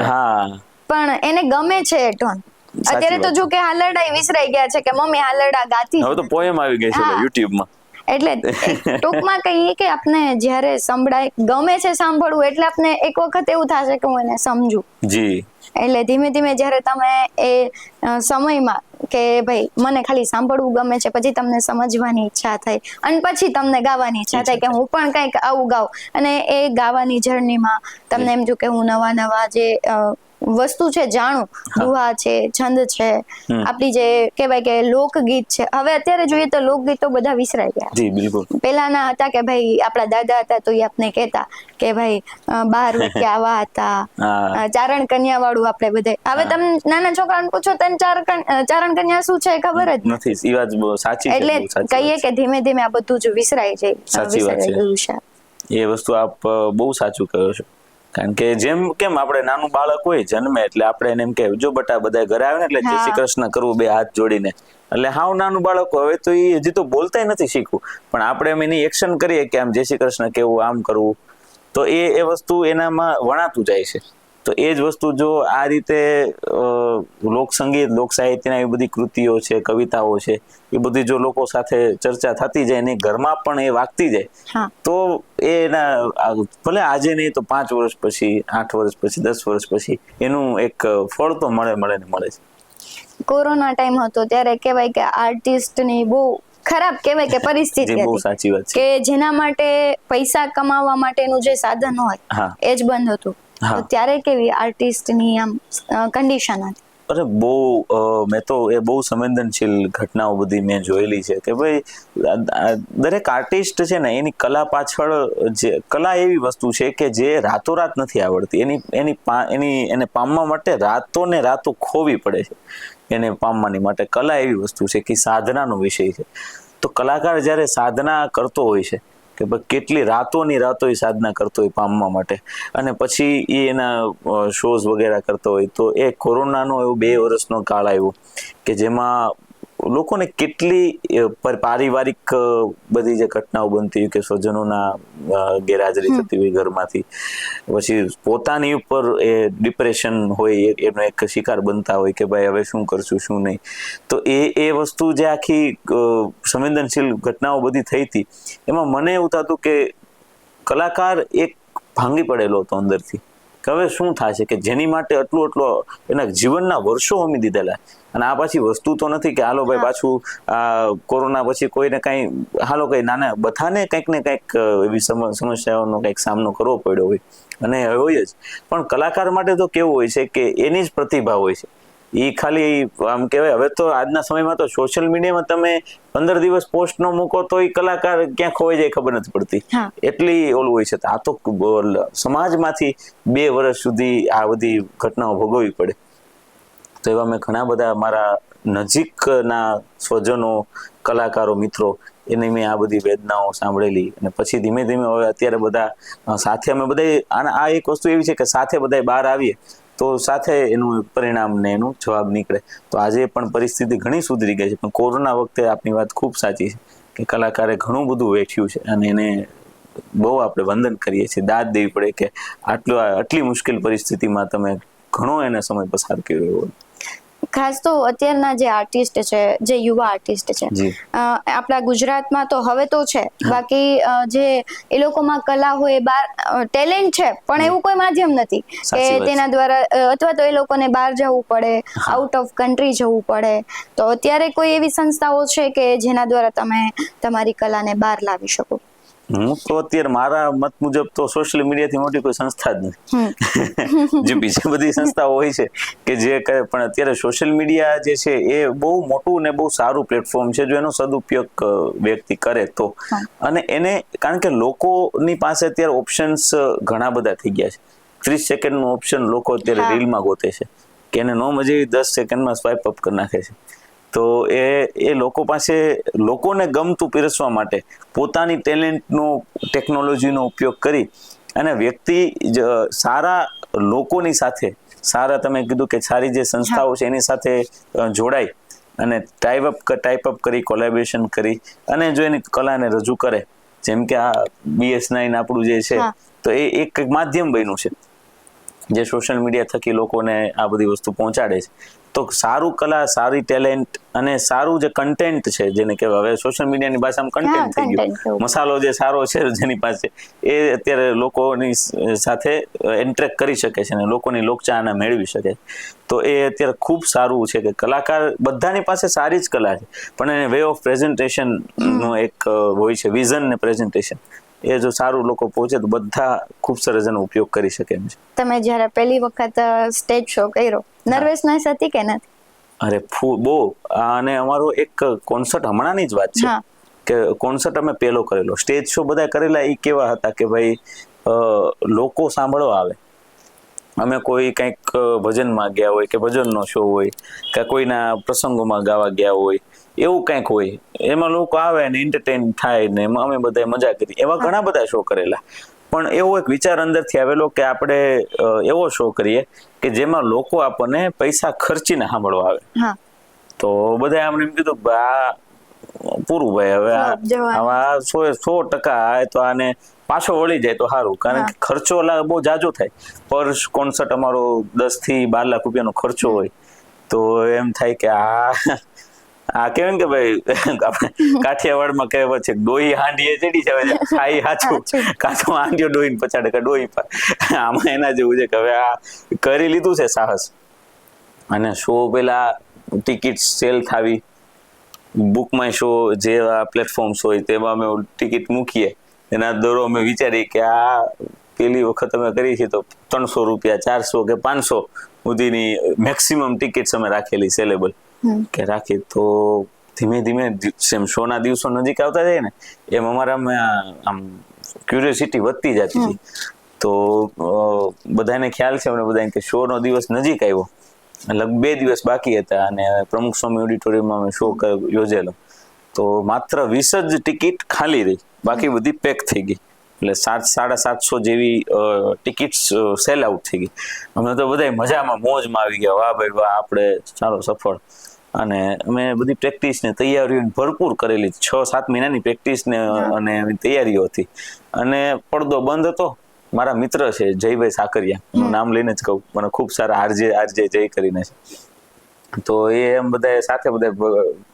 પણ એને ગમે છે એ ટોન. અત્યારે તો જો કે હાલરડા વિસરાઈ ગયા છે કે મમ્મી હાલરડા ગાતી, હવે તો પોએમ આવી ગઈ છે યુટ્યુબમાં. એટલે ટૂંકમાં કહીએ કે આપને જ્યારે સંભળાય ગમે છે સાંભળવું એટલે આપને એક વખત એવું થશે કે હું એને સમજું. એટલે ધીમે ધીમે જ્યારે તમે એ સમયમાં કે ભાઈ મને ખાલી સાંભળવું ગમે છે, પછી તમને સમજવાની ઈચ્છા થઈ અને પછી તમને ગાવાની ઈચ્છા થાય કે હું પણ કંઈક આવું ગાઉં. અને એ ગાવાની જર્નીમાં તમને એમ જો કે હું નવા જે વસ્તુ છે જાણું, દુહા છે, છંદ છે, આપણી જે કહેવાય કે લોકગીત છે. હવે અત્યારે જોઈએ તો લોકગીતો બધા વિસરાઈ ગયા. પેલાના હતા કે ભાઈ આપણા દાદા હતા તો એ આપને કહેતા કે ભાઈ 12 રૂપિયા આવા હતા, ચારણ કન્યા વાળું આપણે બધે. હવે તમે નાના છોકરાને પૂછો તો ચારણ કન્યા શું છે ખબર જ નથી. એટલે કહીએ કે ધીમે ધીમે આ બધું જ વિસરાય છે. એ વસ્તુ આપ બહુ સાચું કહો છો. કારણ કે જેમ કેમ આપણે નાનું બાળક હોય જન્મે એટલે આપણે એને એમ કે જો બટા બધા ઘરે આવે ને એટલે જય શ્રી કૃષ્ણ કરવું 2 હાથ જોડીને. એટલે હાવ નાનું બાળક હવે તો એ હજી તો બોલતાય નથી શીખવું, પણ આપણે એમ એની એક્શન કરીએ કે આમ જય શ્રી કૃષ્ણ કેવું, આમ કરવું, તો એ વસ્તુ એનામાં વણાતું જાય છે. તો એ જ વસ્તુ જો આ રીતે લોકસંગીત, લોક સાહિત્યના એવી બધી કૃતિઓ છે, કવિતાઓ છે, એ બધી જો લોકો સાથે ચર્ચા થતી જાય ને ઘરમાં પણ એ વાગતી જાય તો એના ભલે આજે નહીં તો 5 વર્ષ પછી, 8 વર્ષ પછી, 10 વર્ષ પછી એનું એક ફળ તો મળે છે. કોરોના ટાઈમ હતો ત્યારે કહેવાય કે આર્ટિસ્ટની બહુ ખરાબ કહેવાય કે પરિસ્થિતિ હતી. બહુ સાચી વાત છે. કે જેના માટે પૈસા કમાવા માટેનું જે સાધન હોય એ જ બંધ હતું. તો ત્યારે કેવી આર્ટિસ્ટની આમ કન્ડિશન હતી? અરે બહુ મેં તો એ બહુ સંવેદનશીલ ઘટનાઓ બધી મેં જોયેલી છે કે ભાઈ દરેક આર્ટિસ્ટ છે ને એની કલા પાછળ જે કલા એવી વસ્તુ છે કે જે રાતોરાત નથી આવડતી, એને પામવા માટે રાતો ને રાતો ખોવી પડે છે. એને પામવાની માટે કલા એવી વસ્તુ છે કે સાધનાનો વિષય છે. તો કલાકાર જ્યારે સાધના કરતો હોય છે કે ભાઈ કેટલી રાતોની રાતો એ સાધના કરતો હોય પામવા માટે, અને પછી એ એના શોઝ વગેરે કરતો હોય, તો એ કોરોનાનો એવો 2 વર્ષનો કાળ આવ્યો કે જેમાં લોકોને કેટલી પારિવારિક બધી જે ઘટનાઓ બનતી હોય કે સ્વજનોના ગેરહાજરી થતી હોય ઘરમાંથી, પછી પોતાની ઉપર એ ડિપ્રેશન હોય, એનો એક શિકાર બનતા હોય કે ભાઈ હવે શું કરશું શું નહીં. તો એ વસ્તુ જે આખી સંવેદનશીલ ઘટનાઓ બધી થઈ હતી એમાં મને એવું થતું કે કલાકાર એક ભાંગી પડેલો હતો અંદરથી કે હવે શું થશે, કે જેની માટે આટલો એના જીવનના વર્ષો હોમી દીધેલા, અને આ પાછી વસ્તુ તો નથી કે હાલો ભાઈ પાછું કોરોના પછી કોઈને કાંઈ હાલો કંઈ નાના બધાને કંઈક ને કંઈક એવી સમસ્યાઓનો કંઈક સામનો કરવો પડ્યો હોય, અને હોય જ. પણ કલાકાર માટે તો કેવું હોય છે કે એની જ પ્રતિભા હોય છે, એ ખાલી આમ કહેવાય હવે તો આજના સમયમાં તો સોશિયલ મીડિયામાં તમે 15 દિવસ પોસ્ટ ન મૂકો તો એ કલાકાર ક્યાં ખોવાઈ જાય ખબર નથી પડતી, એટલી ઓલું હોય છે. આ તો સમાજમાંથી 2 વર્ષ સુધી આ બધી ઘટનાઓ ભોગવવી પડે. તો એવા મેં ઘણા બધા મારા નજીકના સ્વજનો, કલાકારો, મિત્રો, એની મેં આ બધી વેદનાઓ સાંભળેલી, અને પછી ધીમે ધીમે હવે અત્યારે બધા સાથે અમે બધા આ એક વસ્તુ એવી છે કે સાથે બધા બહાર આવીએ તો સાથે એનું પરિણામ ને એનું જવાબ નીકળે. તો આજે પણ પરિસ્થિતિ ઘણી સુધરી ગઈ છે, પણ કોરોના વખતે આપની વાત ખૂબ સાચી છે કે કલાકારે ઘણું બધું વેઠ્યું છે, અને એને બહુ આપણે વંદન કરીએ છીએ, દાદ દેવી પડે કે આટલી મુશ્કેલ પરિસ્થિતિમાં તમે ઘણો એને સમય પસાર કર્યો. ખાસ તો અત્યારના જે આર્ટિસ્ટ છે, જે યુવા આર્ટિસ્ટ છે, આપણા ગુજરાતમાં તો હવે તો છે, બાકી જે એ લોકોમાં કલા હોય, ટેલેન્ટ છે, પણ એવું કોઈ માધ્યમ નથી કે તેના દ્વારા, અથવા તો એ લોકોને બહાર જવું પડે, આઉટ ઓફ કન્ટ્રી જવું પડે. તો અત્યારે કોઈ એવી સંસ્થાઓ છે કે જેના દ્વારા તમે તમારી કલાને બહાર લાવી શકો? હું તો અત્યારે મારા મત મુજબ તો સોશિયલ મીડિયાથી મોટી કોઈ સંસ્થા જ નથી. જે બીજી બધી સંસ્થાઓ હોય છે કે જે કરે, પણ અત્યારે સોશિયલ મીડિયા જે છે એ બહુ મોટું ને બહુ સારું પ્લેટફોર્મ છે જો એનો સદુપયોગ વ્યક્તિ કરે તો. અને એને કારણ કે લોકોની પાસે અત્યારે ઓપ્શન્સ ઘણા બધા થઈ ગયા છે. 30 સેકન્ડનું ઓપ્શન લોકો અત્યારે રીલમાં ગોતે છે કે એને નો મજા આવી 10 સેકન્ડમાં સ્વાઇપ અપ કરી નાખે છે. તો એ લોકો પાસે લોકોને ગમતું પીરસવા માટે પોતાની ટેલેન્ટનો, ટેકનોલોજીનો ઉપયોગ કરી અને વ્યક્તિ સારા લોકોની સાથે, સારા તમે કીધું કે સારી જે સંસ્થાઓ છે એની સાથે જોડાય અને ટાઈપ અપ કરી, કોલેબોરેશન કરી અને જો એની કલાને રજૂ કરે, જેમ કે આ BS9 આપણું જે છે, તો એ એક માધ્યમ બન્યું છે જે સોશિયલ મીડિયા થકી લોકોને આ બધી વસ્તુ પહોંચાડે છે. તો સારું કલા, સારી ટેલેન્ટ અને સારું જે કન્ટેન્ટ છે, જેને કહેવાય હવે સોશિયલ મીડિયાની ભાષામાં કન્ટેન્ટ થઈ ગયું, મસાલો જે સારો છે જેની પાસે, એ અત્યારે લોકોની સાથે ઇન્ટરેક્ટ કરી શકે છે અને લોકોની લોકચાહના મેળવી શકે. તો એ અત્યારે ખૂબ સારું છે કે કલાકાર બધાની પાસે સારી જ કલા છે, પણ એને વે ઓફ પ્રેઝન્ટેશનનો એક હોય છે, વિઝન ને પ્રેઝન્ટેશન, એ જો સારું લોકો પહોંચે તો બધા ખૂબ સરસ એનો ઉપયોગ કરી શકે એમ છે. તમે જ્યારે પહેલી વખત સ્ટેજ શો કર્યો, નર્વસનેસ હતી કે નથી? અરે બહુ. અને અમારો એક કોન્સર્ટ હમણાંની જ વાત છે કે કોન્સર્ટ અમે પહેલો કરેલો, સ્ટેજ શો બધા કરેલા એ કેવા હતા કે ભાઈ લોકો સાંભળવા આવે. અમે કોઈ કંઈક ભજનમાં ગયા હોય કે ભજનનો શો હોય કે કોઈના પ્રસંગોમાં ગાવા ગયા હોય, એવું કંઈક હોય, એમાં લોકો આવે ને એન્ટરટેન થાય ને એમાં અમે બધા મજા કરી. એવા ઘણા બધા શો કરેલા, પણ એવો એક વિચાર અંદરથી આવેલો કે આપણે એવો શો કરીએ કે જેમાં લોકો આપણને પૈસા ખર્ચીને સાંભળવા આવે. તો બધા અમને એમ કીધું પૂરું ભાઈ, હવે આવા 100% તો આને પાછો વળી જાય તો સારું, કારણ કે ખર્ચો બહુ જાજો થાય. પર કોન્સર્ટ અમારો 10 થી 12 લાખ રૂપિયાનો ખર્ચો હોય. તો એમ થાય કે આ કેવાય કે ભાઈ આપણે કાઠિયાવાડમાં કહેવત છે, ડોહી હાંડીએ ચડી જાય, ખાઈ હાચું, કાચો હાંડીઓ ડોહીને પછાડે કે ડોહી પર. આમાં એના જેવું છે કે હવે આ કરી લીધું છે સાહસ. અને શો પેલા ટિકિટ સેલ થાવી, બુક માય શો જેવા પ્લેટફોર્મ્સ હોય તેમાં અમે ટિકિટ મૂકીએ, એના દરો અમે વિચારીએ કે આ પેલી વખત અમે કરી છે તો 300 રૂપિયા, 400 કે 500 સુધીની મેક્સિમમ ટિકિટ્સ અમે રાખેલી સેલેબલ કે રાખી. તો ધીમે ધીમે જેમ શોના દિવસો નજીક આવતા જાય ને એમ અમારામાં આમ ક્યુરિયોસિટી વધતી જતી હતી. તો બધાને ખ્યાલ છે અમને બધાને કે શોનો દિવસ નજીક આવ્યો, લગભગ 2 દિવસ બાકી હતા અને પ્રમુખ સ્વામી ઓડિટોરિયમમાં અમે શો યોજેલો. તો માત્ર 20 જ ટિકિટ ખાલી રહી, બાકી બધી પેક થઈ ગઈ. એટલે 700-750 જેવી ટિકિટ્સ સેલ આઉટ થઈ ગઈ. અમે તો બધા મજામાં મોજમાં આવી ગયા, વાહ ભાઈ વાહ, આપણે ચાલો સફળ. અને અમે બધી પ્રેક્ટિસ ને તૈયારીઓ ભરપૂર કરેલી, 6-7 મહિનાની પ્રેક્ટિસ ને અને તૈયારીઓ હતી. અને પડદો બંધ હતો. મારા મિત્ર છે જયભાઈ સાકરિયા, હું નામ લઈને જ કહું, મને ખૂબ સારા આરજે જય કરીને છે. તો એ એમ બધા સાથે બધા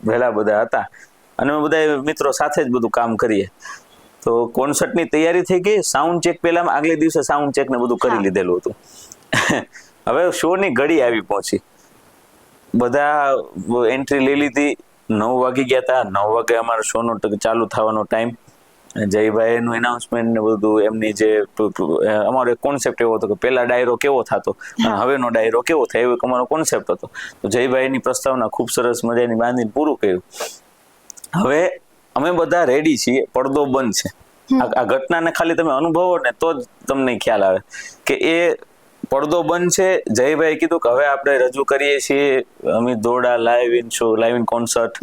વહેલા બધા હતા અને અમે બધા મિત્રો સાથે જ બધું કામ કરીએ. તો કોન્સર્ટની તૈયારી થઈ ગઈ. સાઉન્ડ ચેક પહેલા આગલે દિવસે સાઉન્ડ ચેક ને બધું કરી લીધેલું હતું. હવે શોની ઘડી આવી પહોંચી, બધા એન્ટ્રી લઈ લીધી. 9 વાગી ગયા હતા. 9 વાગે અમારો શોનો ચાલુ થવાનો ટાઈમ. જયભાઈનું એનાઉન્સમેન્ટ ને બધું, એમની જે અમારો એક કોન્સેપ્ટ એવો હતો કે પહેલા ડાયરો કેવો થતો અને હવેનો ડાયરો કેવો થાય, એવો અમારો કોન્સેપ્ટ હતો. તો જયભાઈની પ્રસ્તાવના ખૂબ સરસ મજાની બાંધીને પૂરું કર્યું. હવે અમે બધા રેડી છીએ, પડદો બંધ છે. આ ઘટનાને ખાલી તમે અનુભવો ને તો જ તમને ખ્યાલ આવે કે એ પડદો બંધ છે. જયભાઈ કીધું કે હવે આપણે રજૂ કરીએ છીએ અમિત દોરડા live in show, live in concert.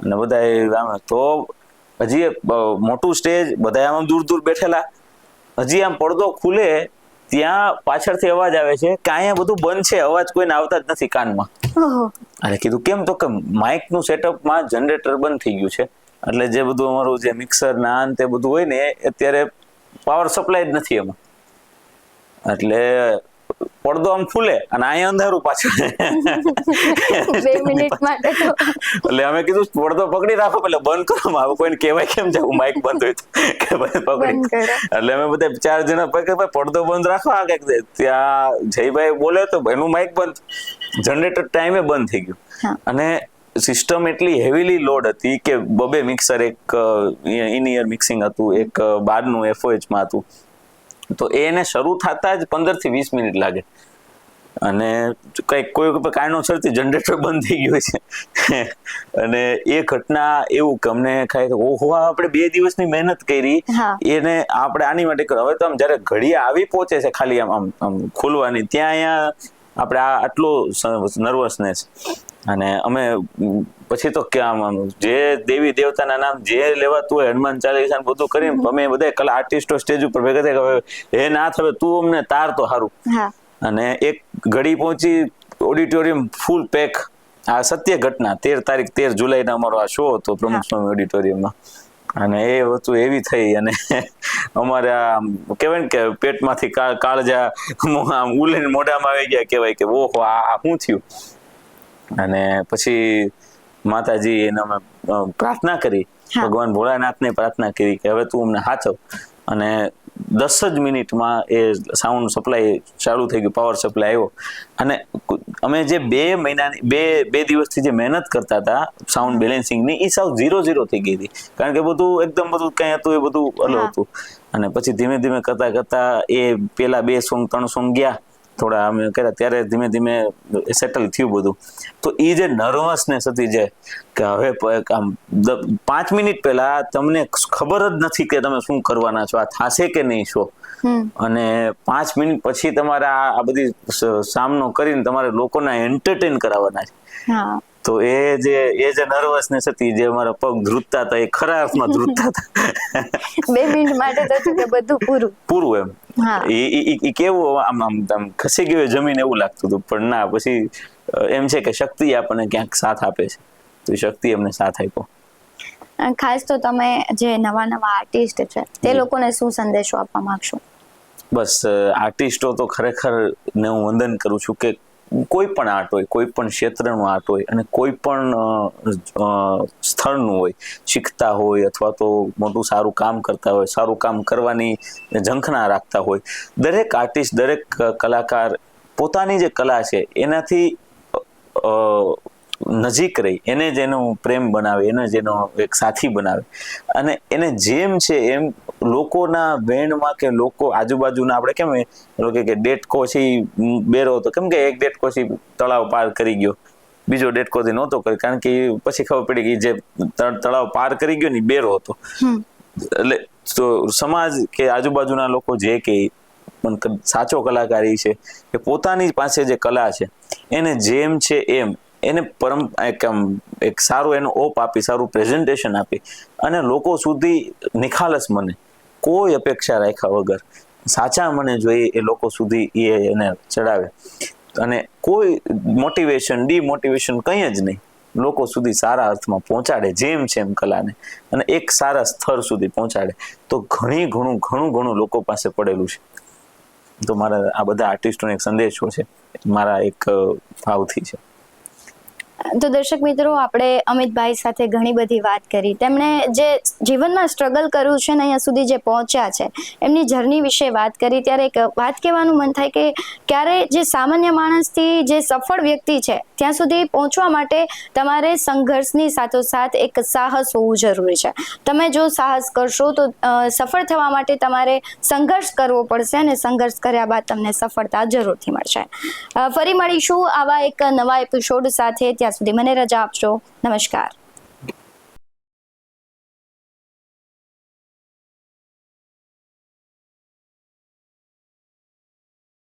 અને બધા તો હજી મોટું સ્ટેજ, બધા આમ દૂર દૂર બેઠેલા. હજી આમ પડદો ખુલે ત્યાં પાછળથી અવાજ આવે છે કે અહીંયા બધું બંધ છે, અવાજ કોઈને આવતા જ નથી કાનમાં. અને કીધું કેમ? તો કે માઇકનું સેટઅપમાં જનરેટર બંધ થઈ ગયું છે, એટલે જે બધું અમારું જે મિક્સર ના તે બધું હોય ને અત્યારે પાવર સપ્લાય જ નથી એમાં. એટલે પડદો આમ ખુલે અને અહીંયા અંધારું પાછું. 2 મિનિટ માટે તો એટલે અમે કીધું પડદો પકડી રાખો, એટલે બંધ કરો. હવે કોઈને કહેવાય કેમ જવું માઇક બંધ હોય તો કે ભાઈ પકડી. એટલે અમે બધા 4 જણા ભાઈ પડદો બંધ રાખો. આ કઈક ત્યાં જયભાઈ બોલે તો એનું માઇક બંધ, જનરેટર ટાઈમે બંધ થઈ ગયું. અને સિસ્ટમ એટલી હેવીલી લોડ હતી કે 2 મિક્સર, એક ઇન ઇયર મિક્સિંગ હતું, એક બહારનું FOH માં હતું. તો એને શરૂ થતા જ 15 થી 20 મિનિટ લાગે. અને કઈક કોઈ કારણોસરથી જનરેટર બંધ થઈ ગયું છે. અને એ ઘટના એવું કે અમને ઓહો, આપણે 2 દિવસની મહેનત કરી એને આપણે આની માટે. હવે તો આમ જયારે ઘડી આવી પહોંચે છે ખાલી આમ ખોલવાની, ત્યાં અહીંયા આપણે આટલો નર્વસનેસ. અને અમે પછી તો ક્યાં જે દેવી દેવતાના નામ જે લેવાતું હોય, હનુમાન ચાલીસા બધું કરીને અમે બધા આર્ટિસ્ટો સ્ટેજ ઉપર ભેગા થયા કે હે નાથ, હવે તું અમને તાર તો સારું. અને એક ઘડી પહોંચી, ઓડિટોરિયમ ફૂલ પેક. આ સત્ય ઘટના, 13 જુલાઈના અમારો આ શો હતો પ્રમુખ સ્વામી ઓડિટોરિયમમાં. અને એ વસ્તુ એવી થઈ અને અમારે કહેવાય ને કે પેટમાંથી કાળજા ઉલીને મોઢામાં આવી ગયા, કહેવાય કે ઓહો આ શું થયું. અને પછી માતાજી એને અમે પ્રાર્થના કરી, ભગવાન ભોળાનાથને પ્રાર્થના કરી કે હવે તું અમને સાચવ. અને 10 જ મિનિટમાં એ સાઉન્ડ સપ્લાય ચાલુ થઈ ગયું, પાવર સપ્લાય આવ્યો. અને અમે જે 2 મહિનાની 2 દિવસથી જે મહેનત કરતા હતા સાઉન્ડ બેલેન્સિંગની, એ સાવ 0-0 થઈ ગઈ હતી. કારણ કે બધું એકદમ બધું કઈ હતું એ બધું અલગ હતું. અને પછી ધીમે ધીમે કરતા એ પેલા 2 સોંગ 3 સોંગ ગયા, થોડા અમે કર્યા, ત્યારે ધીમે ધીમે સેટલ થયું બધું. તો એ જે નર્વસનેસ હતી, જે કે હવે આમ 5 મિનિટ પહેલા તમને ખબર જ નથી કે તમે શું કરવાના છો, આ થશે કે નહીં શો. અને 5 મિનિટ પછી તમારે આ બધી સામનો કરીને તમારે લોકોને એન્ટરટેન કરાવવાના છે. તો એ જે નર્વસનેસ હતી, જે અમારા પગ ધ્રુજતા હતા, એ ખરા અર્થમાં ધ્રુજતા હતા. 2 મિનિટ માટે તો બધું પૂરું એમ. એ કેવું આમ ખસી ગયું જમીન એવું લાગતું હતું. પણ ના, પછી એમ છે કે શક્તિ આપણને ક્યાંક સાથ આપે છે, તો એ શક્તિ અમને સાથ આપ્યો. ખાસ તો તમે જે નવા આર્ટિસ્ટ છે તે લોકોને શું સંદેશો આપવા માંગશો? બસ આર્ટિસ્ટો તો ખરેખર ને હું વંદન કરું છું કે કોઈ પણ આર્ટ હોય, કોઈ પણ ક્ષેત્રનું આર્ટ હોય અને કોઈ પણ સ્થળનું હોય, શીખતા હોય અથવા તો મોટું સારું કામ કરતા હોય, સારું કામ કરવાની ઝંખના રાખતા હોય, દરેક આર્ટિસ્ટ, દરેક કલાકાર પોતાની જે કલા છે એનાથી નજીક રહી, એને જ એનો પ્રેમ બનાવે, એને જ એનો એક સાથી બનાવે અને એને જેમ છે એમ લોકોના વેણમાં કે લોકો આજુબાજુના આપણે કેમ કે ડેટકો છે બેરો હતો, કેમ કે એક ડેટકો છે તળાવ પાર કરી ગયો, બીજો ડેટકોથી નહોતો કરી, કારણ કે પછી ખબર પડી કે જે તળાવ પાર કરી ગયો ને બેરો હતો. એટલે તો સમાજ કે આજુબાજુના લોકો જે કે પણ સાચો કલાકાર એ છે કે પોતાની પાસે જે કલા છે એને જેમ છે એમ એને એક સારું એનો ઓપ આપી, સારું પ્રેઝન્ટેશન આપી અને લોકો સુધી નિખાલસ મને કોઈ અપેક્ષા રાખ્યા વગર સાચા મને જોઈએ એ લોકો સુધી એને ચડાવે અને કોઈ મોટિવેશન ડિમોટિવેશન કંઈ જ નહીં, લોકો સુધી સારા અર્થમાં પહોંચાડે જેમ છે એમ કલાને અને એક સારા સ્તર સુધી પહોંચાડે. તો ઘણું લોકો પાસે પડેલું છે. તો મારા આ બધા આર્ટિસ્ટોને એક સંદેશો છે, મારા એક ભાવથી છે. તો દર્શક મિત્રો, આપણે અમિતભાઈ સાથે ઘણી બધી વાત કરી. તેમણે જે જીવનમાં સ્ટ્રગલ કર્યું છે ને અહીંયા સુધી જે પહોંચ્યા છે એમની જર્ની વિશે વાત કરી. ત્યારે એક વાત કહેવાનું મન થાય કે ક્યારે જે સામાન્ય માણસથી જે સફળ વ્યક્તિ છે ત્યાં સુધી પહોંચવા માટે તમારે સંઘર્ષની સાથોસાથ એક સાહસ હોવું જરૂરી છે. તમે જો સાહસ કરશો તો સફળ થવા માટે તમારે સંઘર્ષ કરવો પડશે અને સંઘર્ષ કર્યા બાદ તમને સફળતા જરૂરથી મળશે. ફરી મળીશું આવા એક નવા એપિસોડ સાથે. ત્યાં સુધી મને રજા આપશો. નમસ્કાર.